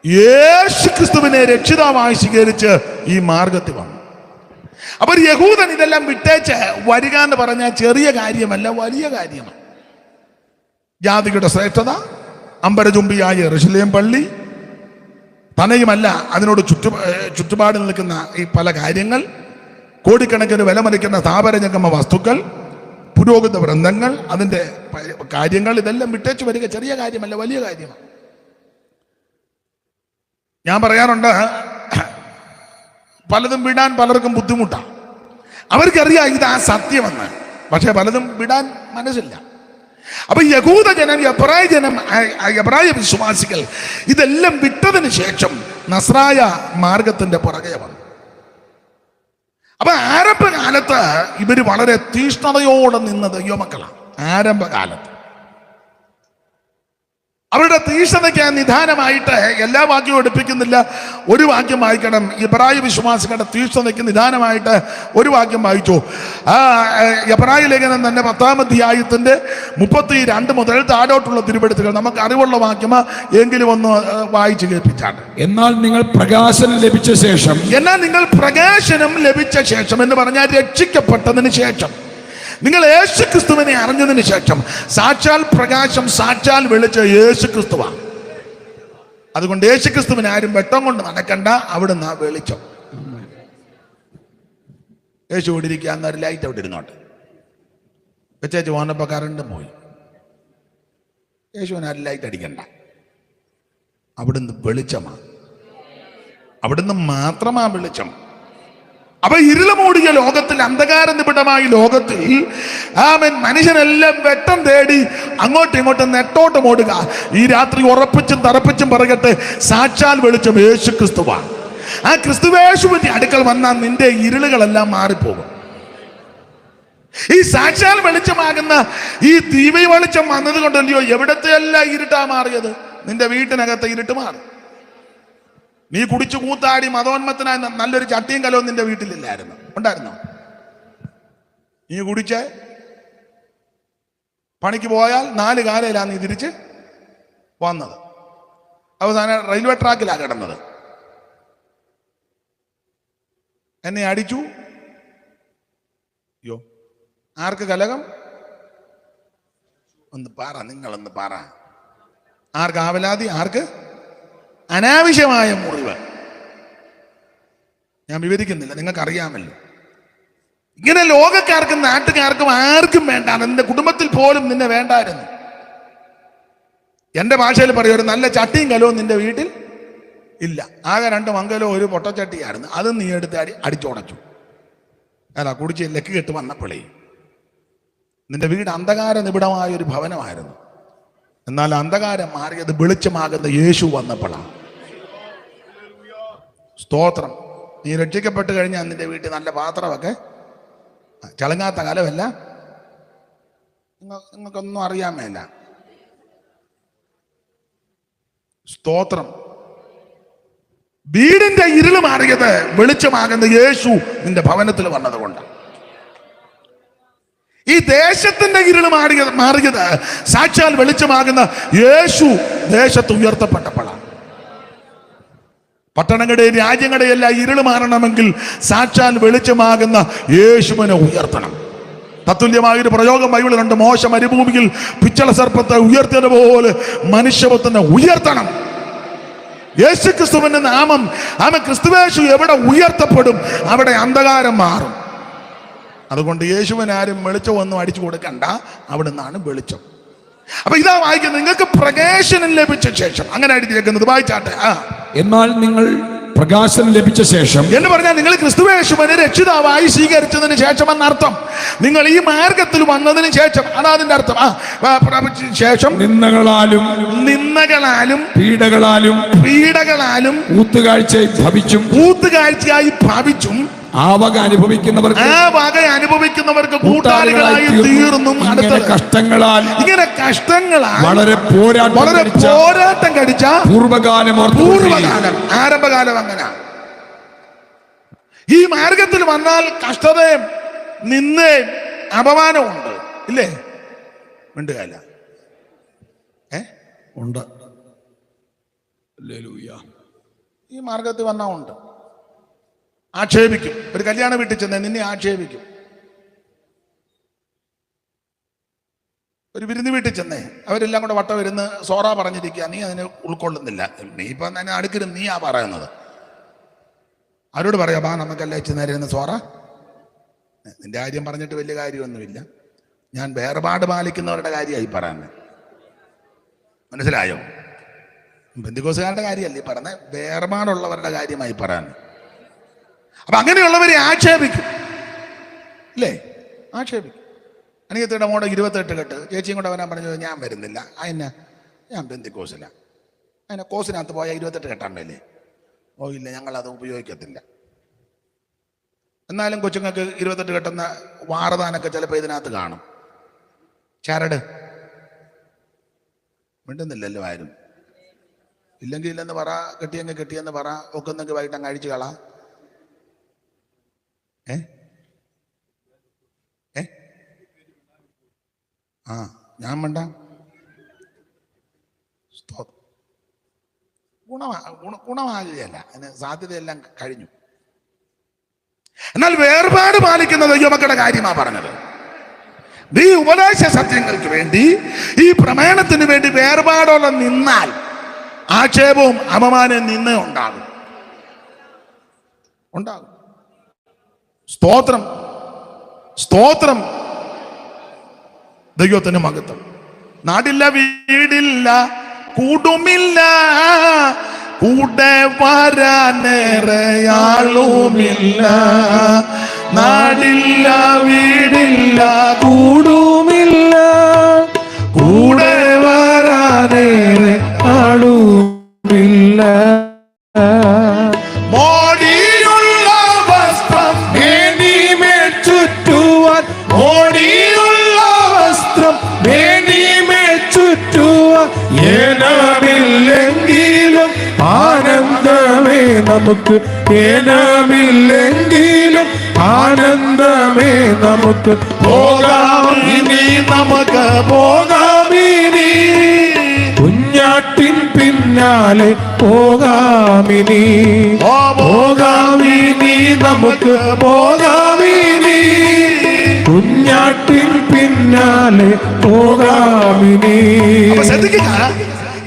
യേശു ക്രിസ്തുവിനെ രക്ഷിതാവായി സ്വീകരിച്ച് ഈ മാർഗത്തിൽ വന്നു. അപ്പൊ യഹൂദൻ ഇതെല്ലാം വിട്ടേച്ച് വരിക എന്ന് പറഞ്ഞാൽ ചെറിയ കാര്യമല്ല, വലിയ കാര്യമാണ്. ജാതികളുടെ ശ്രേഷ്ഠത, അമ്പരചുംബിയായ യെരൂശലേം പള്ളി, തന്നെയുമല്ല അതിനോട് ചുറ്റുപാട് നിൽക്കുന്ന ഈ പല കാര്യങ്ങൾ, കോടിക്കണക്കിന് വിലമതിക്കുന്ന സ്ഥാപനജംഗമ വസ്തുക്കൾ, പുരോഹിത വൃന്ദങ്ങൾ, അതിൻ്റെ കാര്യങ്ങൾ, ഇതെല്ലാം വിട്ടേച്ച് വരിക ചെറിയ കാര്യമല്ല, വലിയ കാര്യമാണ്. ഞാൻ പറയാറുണ്ട്, പലതും വിടാൻ പലർക്കും ബുദ്ധിമുട്ടാണ്. അവർക്കറിയാം ഇതാ സത്യമെന്ന്, പക്ഷെ പലതും വിടാൻ മനസ്സില്ല. അപ്പൊ യഹൂദ ജനം, എബ്രായ വിശ്വാസികൾ ഇതെല്ലാം വിട്ടതിന് ശേഷം നസ്രായ മാർഗത്തിന്റെ പുറകെ വന്നു. അപ്പൊ ആരംഭകാലത്ത് ഇവര് വളരെ തീഷ്ണതയോടെ നിന്ന ദൈവമക്കളാണ്. ആരംഭകാലത്ത് അവരുടെ തീഷ്ണതയ്ക്ക് നിദാനമായിട്ട് എല്ലാ വാക്യവും എടുപ്പിക്കുന്നില്ല, ഒരു വാക്യം വായിക്കണം. എബ്രായ വിശ്വാസികളുടെ തീഷ്ണതയ്ക്ക് നിദാനമായിട്ട് ഒരു വാക്യം വായിച്ചു. എബ്രായ ലേഖനം തന്നെ 10-ാം അധ്യായത്തിന്റെ 32 മുതൽ താഴോട്ടുള്ള തിരുവെടുത്തുകൾ നമുക്ക് അറിവുള്ള വാക്യം എങ്കിലും ഒന്ന് വായിച്ചു കേൾപ്പിച്ചാണ്. എന്നാൽ നിങ്ങൾ പ്രകാശനം ലഭിച്ച ശേഷം എന്ന് പറഞ്ഞാൽ രക്ഷിക്കപ്പെട്ടതിന് ശേഷം, നിങ്ങൾ യേശു ക്രിസ്തുവിനെ അറിഞ്ഞതിന് ശേഷം, സാക്ഷാൽ പ്രകാശം, സാക്ഷാൽ വെളിച്ചം യേശു ക്രിസ്തുവാണ്. അതുകൊണ്ട് യേശു ക്രിസ്തുവിനെ ആരും വെട്ടം കൊണ്ട് നടക്കണ്ട, അവിടുന്ന് വെളിച്ചം. യേശു ഇവിടെ ഇരിക്കുക, ഒരു ലൈറ്റ് അവിടെ ഇരുന്നോട്ടെ. വെച്ചേച്ച് പോന്നപ്പോ കറണ്ട് പോയി. യേശുവിന് ആരും ലൈറ്റ് അടിക്കണ്ട, അവിടുന്ന് വെളിച്ചമാണ്, അവിടുന്ന് മാത്രമാ വെളിച്ചം. അപ്പൊ ഇരുള് മൂടിയ ലോകത്തിൽ, അന്ധകാര നിബിഡമായ ലോകത്തിൽ മനുഷ്യനെല്ലാം വെട്ടം തേടി അങ്ങോട്ടും ഇങ്ങോട്ടും നെട്ടോട്ടം ഓടുക. ഈ രാത്രി ഉറപ്പിച്ചും തറപ്പിച്ചും പറയട്ടെ, സാക്ഷാൽ വെളിച്ചം യേശു ക്രിസ്തുവാണ്. ആ ക്രിസ്തുവേശുവിന്റെ അടുക്കൽ വന്നാൽ നിന്റെ ഇരുളുകളെല്ലാം മാറിപ്പോകും. ഈ സാക്ഷാൽ വെളിച്ചമാകുന്ന ഈ ദിവ്യ വെളിച്ചം വന്നത് കൊണ്ടല്ലയോ എവിടത്തെ എല്ലാം ഇരുട്ടാ മാറിയത്. നിന്റെ വീട്ടിനകത്തെ ഇരുട്ട് മാറി. നീ കുടിച്ചു കൂത്താടി മതോന്മത്തനായ നല്ലൊരു ചട്ടിയും കലവും നിന്റെ വീട്ടിലില്ലായിരുന്നു, ഉണ്ടായിരുന്നോ? നീ കുടിച്ച് പണിക്ക് പോയാൽ 4 കാലയിലാണ് നീ തിരിച്ച് വന്നത്. അവസാനം റെയിൽവേ ട്രാക്കിലാണ് കിടന്നത്. എന്നെ അടിച്ചു. യോ, ആർക്ക് കലകം? ഒന്ന് പറ, നിങ്ങളൊന്ന് പറ. ആർക്ക് ആവലാതി? ആർക്ക് അനാവശ്യമായ മുറിവ്? ഞാൻ വിവരിക്കുന്നില്ല, നിങ്ങൾക്കറിയാമല്ലോ. ഇങ്ങനെ ലോകക്കാർക്കും നാട്ടുകാർക്കും ആർക്കും വേണ്ട. നിന്റെ കുടുംബത്തിൽ പോലും നിന്നെ വേണ്ടായിരുന്നു. എൻ്റെ ഭാഷയിൽ പറയും, ഒരു നല്ല ചട്ടിയും കലവും നിന്റെ വീട്ടിൽ ഇല്ല. ആകെ 2 മംഗലവും ഒരു പൊട്ടച്ചട്ടിയായിരുന്നു. അത് നീ എടുത്ത് അടിച്ചുടച്ചു. അല്ല, കുടിച്ച് ലക്ക് കെട്ട് വന്നപ്പോഴേ നിന്റെ വീട് അന്ധകാര നിബിഡമായ ഒരു ഭവനമായിരുന്നു. എന്നാൽ അന്ധകാരം മാറിയത് വെളിച്ചമാകുന്ന യേശു വന്നപ്പോഴാണ്. സ്തോത്രം. നീ രക്ഷിക്കപ്പെട്ട് കഴിഞ്ഞാൽ നിന്റെ വീട്ടിൽ നല്ല പാത്രമൊക്കെ ചളങ്ങാത്ത കാലമല്ല. നിങ്ങൾക്കൊന്നും അറിയാൻ മേല. സ്തോത്രം. വീടിന്റെ ഇരുള് മാറിയത് വെളിച്ചമാകുന്ന യേശു നിന്റെ ഭവനത്തിൽ വന്നതുകൊണ്ടാണ്. ഈ ദേശത്തിന്റെ ഇരുള് മാറിയത് സാക്ഷാൽ വെളിച്ചമാകുന്ന യേശു ദേശത്ത് ഉയർത്തപ്പെട്ടപ്പോഴാണ്. പട്ടണങ്ങളുടെയും രാജ്യങ്ങളുടെയും എല്ലാം ഇരുള് മാറണമെങ്കിൽ സാക്ഷാൽ വെളിച്ചമാകുന്ന യേശുവിനെ ഉയർത്തണം. തത്തുല്യമായൊരു പ്രയോഗം ബൈബിളിലുണ്ട്. മോശ മരുഭൂമിയിൽ പിച്ചള സർപ്പത്തെ ഉയർത്തിയതുപോലെ മനുഷ്യപുത്രനെ ഉയർത്തണം. യേശു ക്രിസ്തുവിന്റെ നാമം, ക്രിസ്തുവേശു എവിടെ ഉയർത്തപ്പെടും അവിടെ അന്ധകാരം മാറും. അതുകൊണ്ട് യേശുവിന് ആരും വെളിച്ചമൊന്നും അടിച്ചു കൊടുക്കണ്ട, അവിടെ നിന്നാണ് വെളിച്ചം. അപ്പൊ ഇതാ വായിക്കുന്നത്, നിങ്ങൾക്ക് പ്രകാശനം ലഭിച്ച ശേഷം. അങ്ങനെ എഴുതിയേക്കുന്നത്, വായിച്ചാട്ടെ. എന്നാൽ നിങ്ങൾ പ്രകാശനം ലഭിച്ച ശേഷം എന്ന് പറഞ്ഞാൽ നിങ്ങൾ ക്രിസ്തുവേശുവിനെ രക്ഷിതാവായി സ്വീകരിച്ചതിന് ശേഷം എന്നർത്ഥം. നിങ്ങൾ ഈ മാർഗത്തിൽ വന്നതിന് ശേഷം, അതാ അതിന്റെ അർത്ഥം. ശേഷം നിന്ദകളാലും പീഡകളാലും ഊത്തുകാഴ്ചയായി ഭാവിച്ചും ആ വക അനുഭവിക്കുന്നവർക്ക് കൂട്ടാളികളായി തീർന്നും ഇങ്ങനെ കഷ്ടങ്ങളാൽ വളരെ പോരാട്ടം കഴിച്ച പൂർവകാലം ആരംഭകാലം. അങ്ങനെ ഈ മാർഗത്തിൽ വന്നാൽ കഷ്ടതയും നിന്നയും അപമാനവും ഉണ്ട്, ഇല്ലേ? മിണ്ടുകയല്ല, ഉണ്ട്. ഈ മാർഗത്തിൽ വന്നാ ഉണ്ട്. ആക്ഷേപിക്കും. ഒരു കല്യാണ വീട്ടിൽ ചെന്നേ നിന്നെ ആക്ഷേപിക്കും. ഒരു വിരുന്ന് വീട്ടിൽ ചെന്നേ അവരെല്ലാം കൂടെ വട്ടം ഇരുന്ന് സോറ പറഞ്ഞിരിക്കുക, നീ അതിനെ ഉൾക്കൊള്ളുന്നില്ല. നീ ഇപ്പം തന്നെ അടുക്കലും നീയാ പറയുന്നത്. അവരോട് പറയാ, ബാ നമുക്കെല്ലാം ഇച്ചു നേരെ ഇരുന്ന് സോറ. നിന്റെ കാര്യം പറഞ്ഞിട്ട് വലിയ കാര്യമൊന്നുമില്ല, ഞാൻ വേർപാട് പാലിക്കുന്നവരുടെ കാര്യമായി പറയുന്നത്. മനസ്സിലായോ? പെന്തിക്കോസുകാരുടെ കാര്യമല്ല ഈ പറഞ്ഞത്, വേർപാടുള്ളവരുടെ കാര്യമായി പറയുന്നത്. അപ്പൊ അങ്ങനെയുള്ളവരെ ആക്ഷേപിക്കും, ഇല്ലേ? ആക്ഷേപിക്കും. അനിയത്തിയുടെ മോടെ 28 കെട്ട് ചേച്ചിയും കൂടെ വരാൻ പറഞ്ഞു, ഞാൻ വരുന്നില്ല. അതിന് ഞാൻ പെന്തിക്കോസില്ല. അതിനെ കോസിനകത്ത് പോയാൽ 28 കെട്ടാണ്ടല്ലേ? ഓ ഇല്ല, ഞങ്ങളത് ഉപയോഗിക്കത്തില്ല. എന്നാലും കൊച്ചുങ്ങൾക്ക് 28 കെട്ടുന്ന വാറതാനൊക്കെ ചിലപ്പോൾ ഇതിനകത്ത് കാണും. ചരട് മിണ്ടുന്നില്ലല്ലോ ആരും. ഇല്ലെങ്കിൽ ഇല്ലെന്ന് പറ, കെട്ടിയെന്ന് പറ, ഒക്കുന്നെങ്കിൽ വൈകിട്ട് അങ്ങ് അഴിച്ചു കളാ. ഞാൻ വേണ്ട. ഗുണമാകുകയല്ല, അതിന് സാധ്യതയെല്ലാം കഴിഞ്ഞു. എന്നാൽ വേർപാട് പാലിക്കുന്ന ദൈവമക്കളുടെ കാര്യമാണ് പറഞ്ഞത്. ഈ ഉപദേശ സത്യങ്ങൾക്ക് വേണ്ടി, ഈ പ്രമാണത്തിന് വേണ്ടി വേർപാടോടെ നിന്നാൽ ആക്ഷേപവും അപമാനവും നിന്നേ ഉണ്ടാകും. സ്തോത്രം. ദൈവത്തിന് മഹത്വം. നാടില്ല, വീടില്ല, കൂടുമില്ല, കൂടെ വരാനേറെയാളുമില്ല. നാടില്ല, വീടില്ല, കൂടുമില്ല, കൂടെ വരാനേറെ ആളുമില്ല. മോടിയുള്ള വസ്ത്രം മേനിമേൽ ചുറ്റുവാൻ, മോടിയുള്ള വസ്ത്രം മേനിമേൽ ചുറ്റുവാൻ, ഏനമില്ലെങ്കിലും ആനന്ദമേ നമുക്ക്, ഏനമില്ലെങ്കിലും ആനന്ദമേ നമുക്ക്. പോകാം ഇനി, നമുക്ക് പോകാം ഇനി. കുഞ്ഞാട്ടിൻ പിന്നാലെ പോകാമിനി, പോകാമിനി നമുക്ക് പോകാമിനി, കുഞ്ഞാട്ടിൻ പിന്നാലെ പോകാമിനി. ശ്രദ്ധിക്കുക,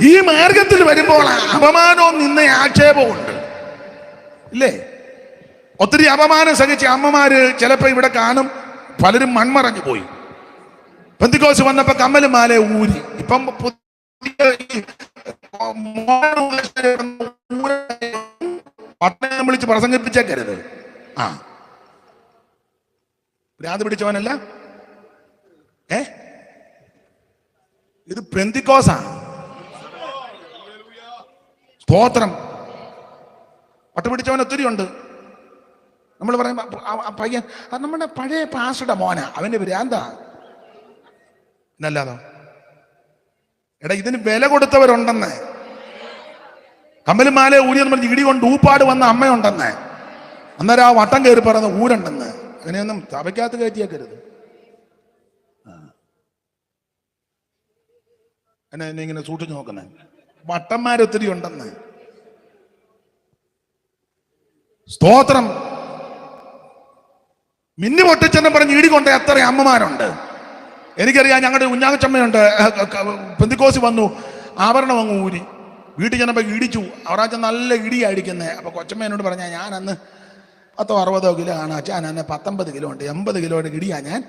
ഈ മാർഗത്തിൽ വരുമ്പോൾ അപമാനവും നിന്ന ആക്ഷേപവും ഉണ്ട് ഇല്ലേ? ഒത്തിരി അപമാനം സഹിച്ച അമ്മമാര് ചിലപ്പോ ഇവിടെ കാണും. പലരും മൺമറഞ്ഞു പോയി. പെന്തിക്കോസ് വന്നപ്പോ കമ്മലും മാല ഊരി. ഇപ്പം പട്ടണം വിളിച്ച് പ്രസംഗിപ്പിച്ചേക്കരുത്. ഭ്രാന്ത് പിടിച്ചവനല്ല. ഇത് പെന്തിക്കോസാ. സ്തോത്രം. പട്ടുപിടിച്ചവൻ ഒത്തിരി ഉണ്ട്. നമ്മൾ പറയും പയ്യൻ അത് നമ്മുടെ പഴയ പാസ്റ്ററുടെ മോന, അവന്റെ ഭ്രാന്താ എന്നല്ലാതോ. എടാ, ഇതിന് വില കൊടുത്തവരുണ്ടെന്ന്. കമ്മലും മാല ഊരിയെന്ന് പറഞ്ഞ് ഇടി കൊണ്ട് ഊപ്പാട് വന്ന അമ്മയുണ്ടെന്ന്. അന്നേരം ആ വട്ടം കയറി പറയുന്ന ഊരുണ്ടെന്ന്. അതിനെയൊന്നും സഭയ്ക്കകത്ത് കയറ്റിയേക്കരുത്. എന്നെ ഇങ്ങനെ സൂക്ഷിച്ചു നോക്കുന്നേ. വട്ടന്മാരൊത്തിരി ഉണ്ടെന്ന്. സ്തോത്രം. മിന്നി പൊട്ടിച്ചെന്ന് പറഞ്ഞ് ഇടികൊണ്ട് എത്ര അമ്മമാരുണ്ട്. എനിക്കറിയാം, ഞങ്ങളുടെ കുഞ്ഞാക്കച്ചമ്മയുണ്ട്. പെന്തിക്കോസ് വന്നു, ആഭരണം അങ്ങ് ഊരി. വീട്ടിൽ ചെന്നപ്പോൾ ഇടിച്ചു. അവരാച്ച നല്ല ഇടിയായിരിക്കുന്നത്. അപ്പൊ കൊച്ചമ്മ എന്നോട് പറഞ്ഞാൽ, ഞാൻ അന്ന് 10-60 കിലോ ആണ് അച്ഛൻ, അന്ന് 19 കിലോ ഉണ്ട്, 80 കിലോയുടെ ഇടിയാ ഞാൻ.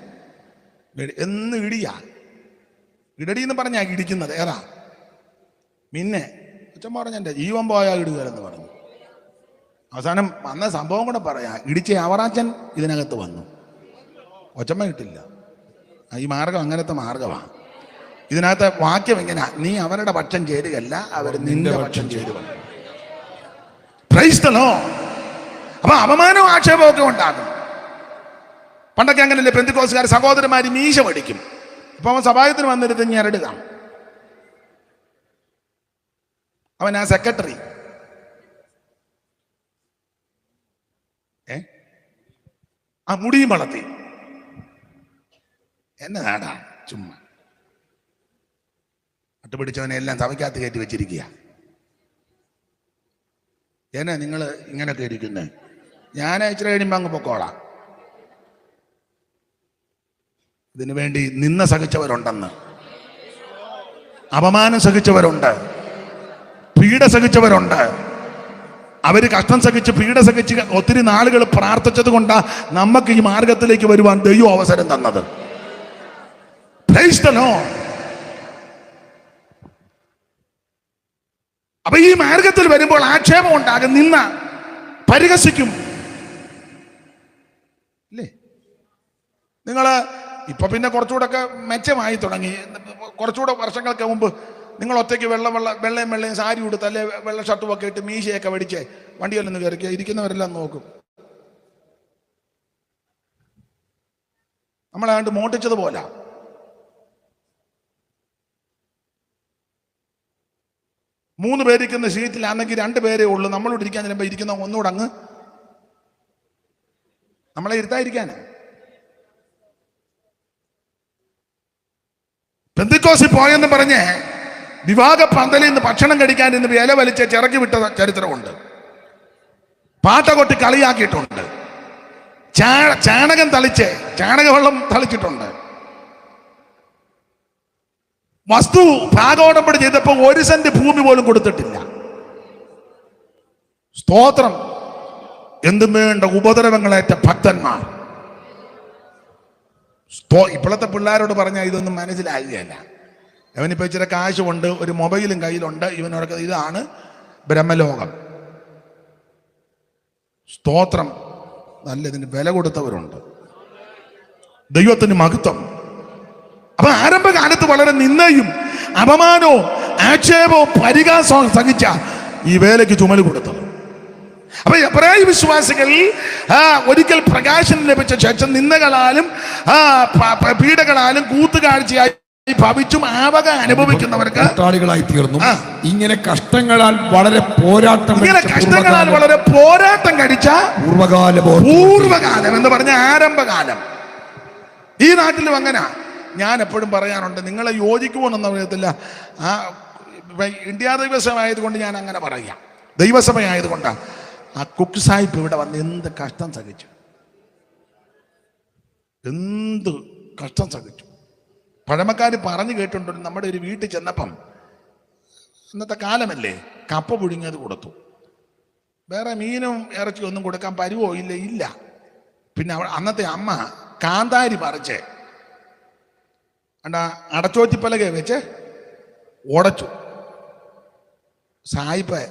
എന്ന് ഇടിയാ, ഇടടി എന്ന് പറഞ്ഞാ ഇടിക്കുന്നത്. ഏതാ പിന്നെ അച്ഛൻ പറഞ്ഞ എൻ്റെ ജീവൻ പോയാ ഇടുകയെന്ന് പറഞ്ഞു. അവസാനം വന്ന സംഭവം കൂടെ പറയാ. ഇടിച്ച അവറാച്ചൻ ഇതിനകത്ത് വന്നു, ഒച്ചമ്മ കിട്ടില്ല. ഈ മാർഗം അങ്ങനത്തെ മാർഗമാണ്. ഇതിനകത്ത് വാക്യം എങ്ങനെയാ? നീ അവരുടെ പക്ഷം ചേരുകയല്ല, അവർ നിന്റെ പക്ഷം ചേരുക. Praise the Lord. അപ്പൊ അപമാനവും ആക്ഷേപവും ഒക്കെ ഉണ്ടാകും. പണ്ടൊക്കെ അങ്ങനെയല്ലേ? പെന്തിക്കോസുകാർ സഹോദരന്മാര് മീശ പഠിക്കും. ഇപ്പൊ അവൻ സഭായത്തിന് വന്നിരുത്ത് ഞെരടുക. അവൻ ആ സെക്രട്ടറി. ആ മുടിയും വളർത്തി എന്നതാടാ ചുമ്മാ. അട്ടുപിടിച്ചവനെ എല്ലാം സഭയ്ക്കകത്ത് കയറ്റി വെച്ചിരിക്കുക. എന്നാ നിങ്ങൾ ഇങ്ങനൊക്കെ ഇരിക്കുന്നേ? ഞാൻ ഇച്ചിരി കഴിയുമ്പോൾ അങ്ങ് പൊക്കോളാം. ഇതിനു വേണ്ടി നിന്ന സഹിച്ചവരുണ്ടെന്ന്, അപമാനം സഹിച്ചവരുണ്ട്, പീഡ സഹിച്ചവരുണ്ട്. അവര് കഷ്ടം സഹിച്ച് പീഡ സഹിച്ച് ഒത്തിരി നാളുകൾ പ്രാർത്ഥിച്ചത് കൊണ്ടാ നമുക്ക് ഈ മാർഗത്തിലേക്ക് വരുവാൻ ദൈവം അവസരം തന്നത്. Praise the Lord. അപ്പൊ ഈ മാർഗത്തിൽ വരുമ്പോൾ ആക്ഷേപം ഉണ്ടാകും, നിന്ന പരിഹസിക്കും അല്ലേ? നിങ്ങള് ഇപ്പൊ പിന്നെ കുറച്ചുകൂടെ മെച്ചമായി തുടങ്ങി. കുറച്ചുകൂടെ വർഷങ്ങൾക്ക് മുമ്പ് നിങ്ങൾ ഒറ്റയ്ക്ക് വെള്ളയും സാരി ഉടുത്ത് അല്ലെ വെള്ള ഷർട്ടും ഒക്കെ ഇട്ട് മീശയൊക്കെ വെടിച്ച് വണ്ടിയിലൊന്ന് കയറിക്കുക, ഇരിക്കുന്നവരെല്ലാം നോക്കും. നമ്മളാണ്ട് മോട്ടിച്ചതുപോലെ. മൂന്ന് പേരിക്കുന്ന സീറ്റിലാണെങ്കിൽ 2 പേരേ ഉള്ളൂ. നമ്മളോട് ഇരിക്കാൻ ചിലപ്പോൾ ഇരിക്കുന്ന ഒന്നുകൂടെ അങ്ങ് നമ്മളെ ഇരുത്താതിരിക്കാന്. പെന്തിക്കോസിൽ പോയെന്ന് പറഞ്ഞ് വിവാഹ പന്തലിൽ നിന്ന് ഭക്ഷണം കഴിക്കാൻ ഇന്ന് ഇല വലിച്ച് ചിറക്കി വിട്ട ചരിത്രമുണ്ട്. പാട്ട കൊട്ടി കളിയാക്കിയിട്ടുണ്ട്. ചാണകം തളിച്ച് ചാണകവെള്ളം തളിച്ചിട്ടുണ്ട്. വസ്തു ഭാഗോടമ്പടി ചെയ്തപ്പോൾ 1 സെന്റ് ഭൂമി പോലും കൊടുത്തിട്ടില്ല. സ്തോത്രം. എന്തും വേണ്ട ഉപദ്രവങ്ങളേറ്റ ഭക്തന്മാർ. ഇപ്പോഴത്തെ പിള്ളേരോട് പറഞ്ഞാൽ ഇതൊന്നും മനസ്സിലാകുകയല്ല. അവനിപ്പോൾ ഇച്ചിരി കാശുണ്ട്, ഒരു മൊബൈലും കയ്യിലുണ്ട്, ഇവനോടൊക്കെ ഇതാണ് ബ്രഹ്മലോകം. സ്തോത്രം. നല്ല ഇതിന് വില കൊടുത്തവരുണ്ട്. ദൈവത്തിന് മഹത്വം. അപ്പൊ ആരംഭകാലത്ത് വളരെ നിന്ദയും അപമാനവും ആക്ഷേപവും പരിഹാസവും സഹിച്ച ഈ വേലയ്ക്ക് ചുമല് കൊടുത്തത്. അപ്പൊ എബ്രായ വിശ്വാസികൾ ഒരിക്കൽ പ്രകാശനം ലഭിച്ച ശേഷം നിന്ദകളാലും പീഡകളാലും കൂത്തുകാഴ്ചയായി ഭവിച്ചും ആവക അനുഭവിക്കുന്നവർക്ക് ായി തീർന്നു. ഇങ്ങനെ കഷ്ടങ്ങളാൽ വളരെ പോരാട്ടം കഴിച്ച പൂർവകാലം എന്ന് പറഞ്ഞ ആരംഭകാലം. ഈ നാട്ടിലും അങ്ങനെ. ഞാൻ എപ്പോഴും പറയാറുണ്ട്, നിങ്ങളെ യോജിക്കുമോന്നൊന്നും അറിയത്തില്ല. ആ ഇന്ത്യ ദൈവസഭയായതുകൊണ്ട് ഞാൻ അങ്ങനെ പറയാം, ദൈവസഭയായതുകൊണ്ടാണ്. ആ കുക്ക് സാഹിബ് ഇവിടെ വന്ന് എന്ത് കഷ്ടം സഹിച്ചു, എന്ത് കഷ്ടം സഹിച്ചു. പഴമക്കാർ പറഞ്ഞു കേട്ടിട്ടുണ്ട്, നമ്മുടെ ഒരു വീട്ടിൽ ചെന്നപ്പം, ഇന്നത്തെ കാലമല്ലേ, കപ്പ പുഴുങ്ങിയത് കൊടുത്തു. വേറെ മീനും ഇറച്ചി ഒന്നും കൊടുക്കാൻ പരുവോ ഇല്ല. പിന്നെ അന്നത്തെ അമ്മ കാന്താരി പറിച്ച് അടച്ചോറ്റിപ്പലക വെച്ച് ഉടച്ചു. സായിപ്പ്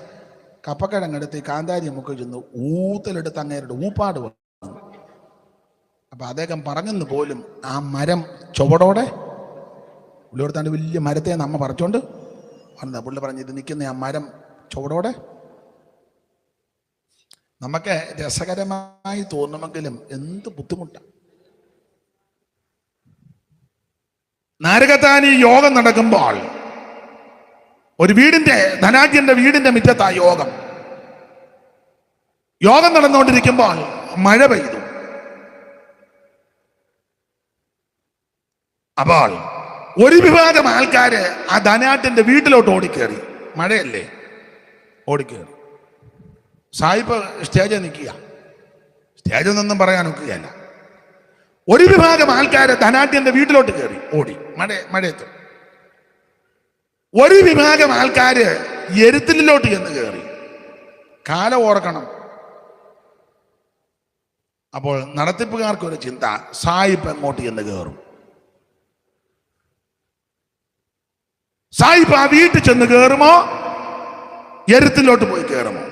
കപ്പക്കിഴങ്ങെടുത്ത് കാന്താരി നമുക്ക് ചെന്ന് ഊത്തലെടുത്ത് അങ്ങേരുടെ ഊപ്പാട് വന്നു. അപ്പൊ അദ്ദേഹം പറഞ്ഞെന്ന് പോലും ആ മരം ചുവടോടെ പുള്ളിയോടത്താണ്ട് വലിയ മരത്തെ നമ്മ പറിച്ചോണ്ട് വന്നത്. പുള്ളി പറഞ്ഞു, ഇത് നിൽക്കുന്ന ആ മരം ചുവടോടെ. നമുക്ക് രസകരമായി തോന്നുമെങ്കിലും എന്ത് ബുദ്ധിമുട്ടാണ്. നാരകത്താനി യോഗം നടക്കുമ്പോൾ ഒരു ധനാഢ്യന്റെ വീടിന്റെ മുറ്റത്താ യോഗം നടന്നുകൊണ്ടിരിക്കുമ്പോൾ മഴ പെയ്തു. അപ്പോൾ ഒരു വിഭാഗം ആൾക്കാര് ആ ധനാഢ്യന്റെ വീട്ടിലോട്ട് ഓടിക്കേറി. മഴയല്ലേ, ഓടിക്കേറി. സായിപ്പ് സ്റ്റേജിൽ നിൽക്കുക, സ്റ്റേജിൽ നിന്നും പറയാൻ ഒക്കുകയല്ല. ഒരു വിഭാഗം ആൾക്കാര് ധനാഢ്യന്റെ വീട്ടിലോട്ട് കയറി ഓടി മഴയത്ത്. ഒരു വിഭാഗം ആൾക്കാര് എരുത്തിലോട്ട് ചെന്ന് കയറി. കാലം ഓർക്കണം. അപ്പോൾ നടത്തിപ്പുകാർക്കൊരു ചിന്ത, സായിപ്പ് എങ്ങോട്ട് ചെന്ന് കയറും? സായിപ്പ് ആ വീട്ടിൽ ചെന്ന് കയറുമോ, എരുത്തിലോട്ട് പോയി കയറുമോ?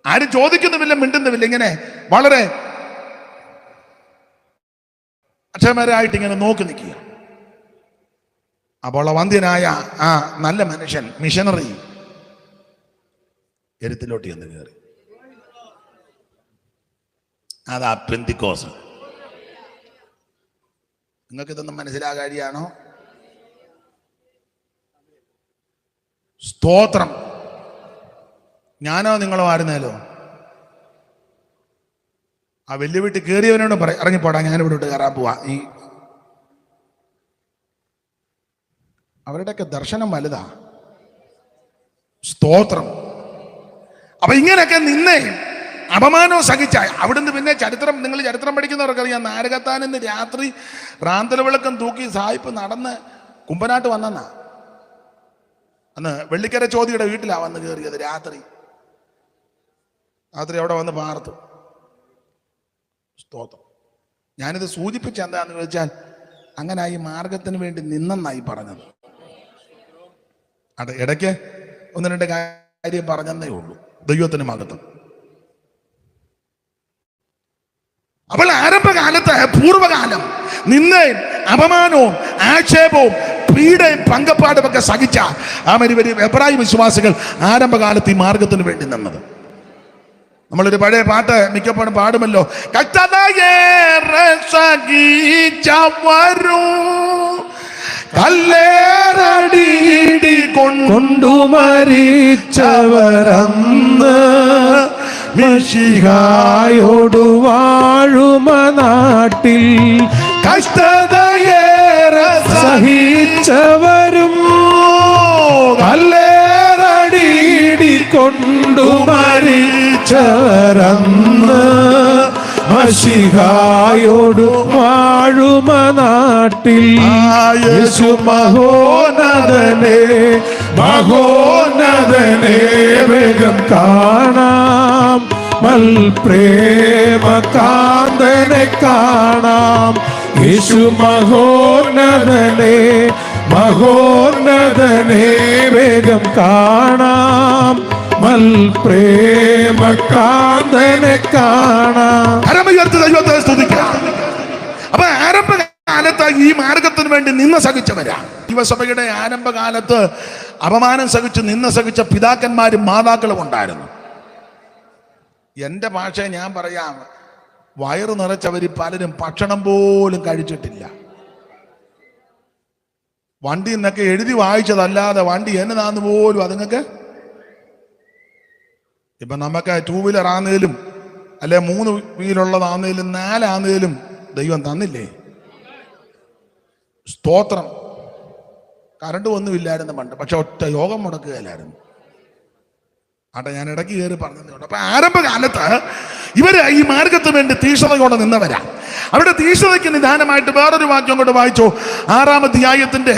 ആരും ചോദിക്കുന്നുമില്ല, മിണ്ടുന്നുമില്ല. ഇങ്ങനെ വളരെ അക്ഷമരായിട്ട് ഇങ്ങനെ നോക്കി നിൽക്കുക. അപ്പോൾ വന്ധ്യനായ ആ നല്ല മനുഷ്യൻ, മിഷനറി, എരുത്തിലോട്ട് ചെന്ന് കയറി. അതാ പെന്തിക്കോസ്. നിങ്ങൾക്ക് ഇതൊന്നും മനസ്സിലാകാരിയാണോ? സ്തോത്രം. ഞാനോ നിങ്ങളോ ആയിരുന്നേലോ ആ വലിയ വീട്ടിൽ കയറിയവനോട് പറയും, ഇറങ്ങിപ്പോടാ, ഞാനിവിടെ വിട്ട് കയറാൻ പോവാ. അവരുടെയൊക്കെ ദർശനം വലുതാ. സ്തോത്രം. അപ്പൊ ഇങ്ങനെയൊക്കെ നിന്നേ അപമാനവും സഹിച്ച അവിടുന്ന് പിന്നെ നിങ്ങൾ ചരിത്രം പഠിക്കുന്നവർക്കറിയാം, നാരകത്താനിന്ന് രാത്രി റാന്തൽ വിളക്കം തൂക്കി സായിപ്പ് നടന്ന് കുമ്പനാട്ട് വന്നെന്നാ. അന്ന് വെള്ളിക്കര ചോദിയുടെ വീട്ടിലാ വന്ന് കയറിയത്. രാത്രി അവിടെ വന്ന് പാർത്തു. സ്തോത്രം. ഞാനിത് സൂചിപ്പിച്ച എന്താന്ന് ചോദിച്ചാൽ, അങ്ങനെ ഈ മാർഗത്തിന് വേണ്ടി നിന്നെന്നായി പറഞ്ഞത്. ഇടയ്ക്ക് ഒന്ന് രണ്ട് കാര്യം പറഞ്ഞതേ ഉള്ളൂ. ദൈവത്തിന് മഹത്വം. അപ്പോൾ ആരംഭകാലത്ത്, പൂർവ്വകാലം നിന്നയും അപമാനവും ആക്ഷേപവും പീഡയും പങ്കപ്പാടുമൊക്കെ സഹിച്ച ആ എബ്രായ വിശ്വാസികൾ ആരംഭകാലത്ത് ഈ മാർഗത്തിന് വേണ്ടി നിന്നത്. നമ്മളൊരു പഴയ പാട്ട് മിക്കപ്പോഴും പാടുമല്ലോ, കൊണ്ടുമരിച്ചവരന്ന് മിശിഹായോടു വാഴുമ നാട്ടിൽ കഷ്ടതയേറെ സഹിച്ചവരും കല്ലേറടീടി കൊണ്ടുമരിച്ചവരന്ന് മിശിഹായോടു വാഴുമ നാട്ടിൽ യേശു മഹോന്നതനെ വേഗം കാണാം, പ്രേമകാന്തനെ കാണാം. യേശു മഹോന്നതനെ വേഗം കാണാം, പ്രേമകാന്തനെ കാണാം. ദൈവത്തെ സ്തുതിക്കാം. അപ്പൊ ആരംഭകാലത്ത് ഈ മാർഗത്തിന് വേണ്ടി നിന്ന് സഹിച്ചവരാ. ദൈവസഭയുടെ ആരംഭകാലത്ത് അപമാനം സഹിച്ച് നിന്ന് സഹിച്ച പിതാക്കന്മാരും മാതാക്കളും ഉണ്ടായിരുന്നു. എൻ്റെ ഭാഷയെ ഞാൻ പറയാം, വയറ് നിറച്ചവര് പലരും ഭക്ഷണം പോലും കഴിച്ചിട്ടില്ല. വണ്ടി എന്നൊക്കെ എഴുതി വായിച്ചതല്ലാതെ വണ്ടി എന്നതാന്ന് പോലും അതുങ്ങൾക്ക്. ഇപ്പൊ നമുക്ക് 2 വീലർ ആന്നേലും അല്ലെ 3 വീലുള്ളതാന്നേലും 4 ആന്നേലും ദൈവം തന്നില്ലേ? സ്തോത്രം. കറണ്ട് ഒന്നും ഇല്ലായിരുന്നു പണ്ട്, പക്ഷെ ഒറ്റ യോഗം മുടക്കുകയില്ലായിരുന്നു. ആട്ടെ, ഞാൻ ഇടയ്ക്ക് കയറി പറഞ്ഞതുകൊണ്ട്. അപ്പൊ ആരംഭകാലത്ത് ഇവര് ഈ മാർഗത്തിന് വേണ്ടി തീഷ്ണതയോടെ നിന്നവരാ. അവിടെ തീഷ്ണതയ്ക്ക് നിദാനമായിട്ട് വേറൊരു വാക്യം കൊണ്ട് വായിച്ചു. 6-ാം അധ്യായത്തിന്റെ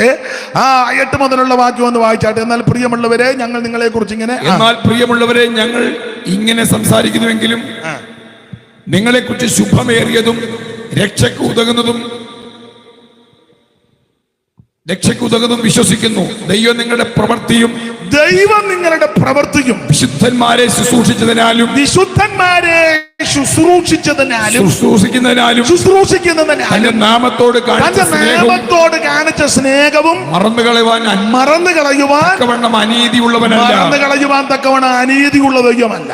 8 മുതലുള്ള വാക്യം ഒന്ന് വായിച്ചാട്ടെ. എന്നാൽ പ്രിയമുള്ളവരെ, ഞങ്ങൾ നിങ്ങളെ കുറിച്ച് ഞങ്ങൾ ഇങ്ങനെ സംസാരിക്കുന്നുവെങ്കിലും നിങ്ങളെക്കുറിച്ച് ശുഭമേറിയതും രക്ഷയ്ക്ക് ഉതകുന്നതും വിശ്വസിക്കുന്നു. ദൈവം നിങ്ങളുടെ പ്രവൃത്തിയും വിശുദ്ധന്മാരെ ശുശ്രൂഷിച്ചതിനാലും തന്റെ നാമത്തോട് കാണിച്ച സ്നേഹവും മറന്നു കളയുവാൻ തക്കവണ്ണം അനീതിയുള്ള ദൈവമല്ല.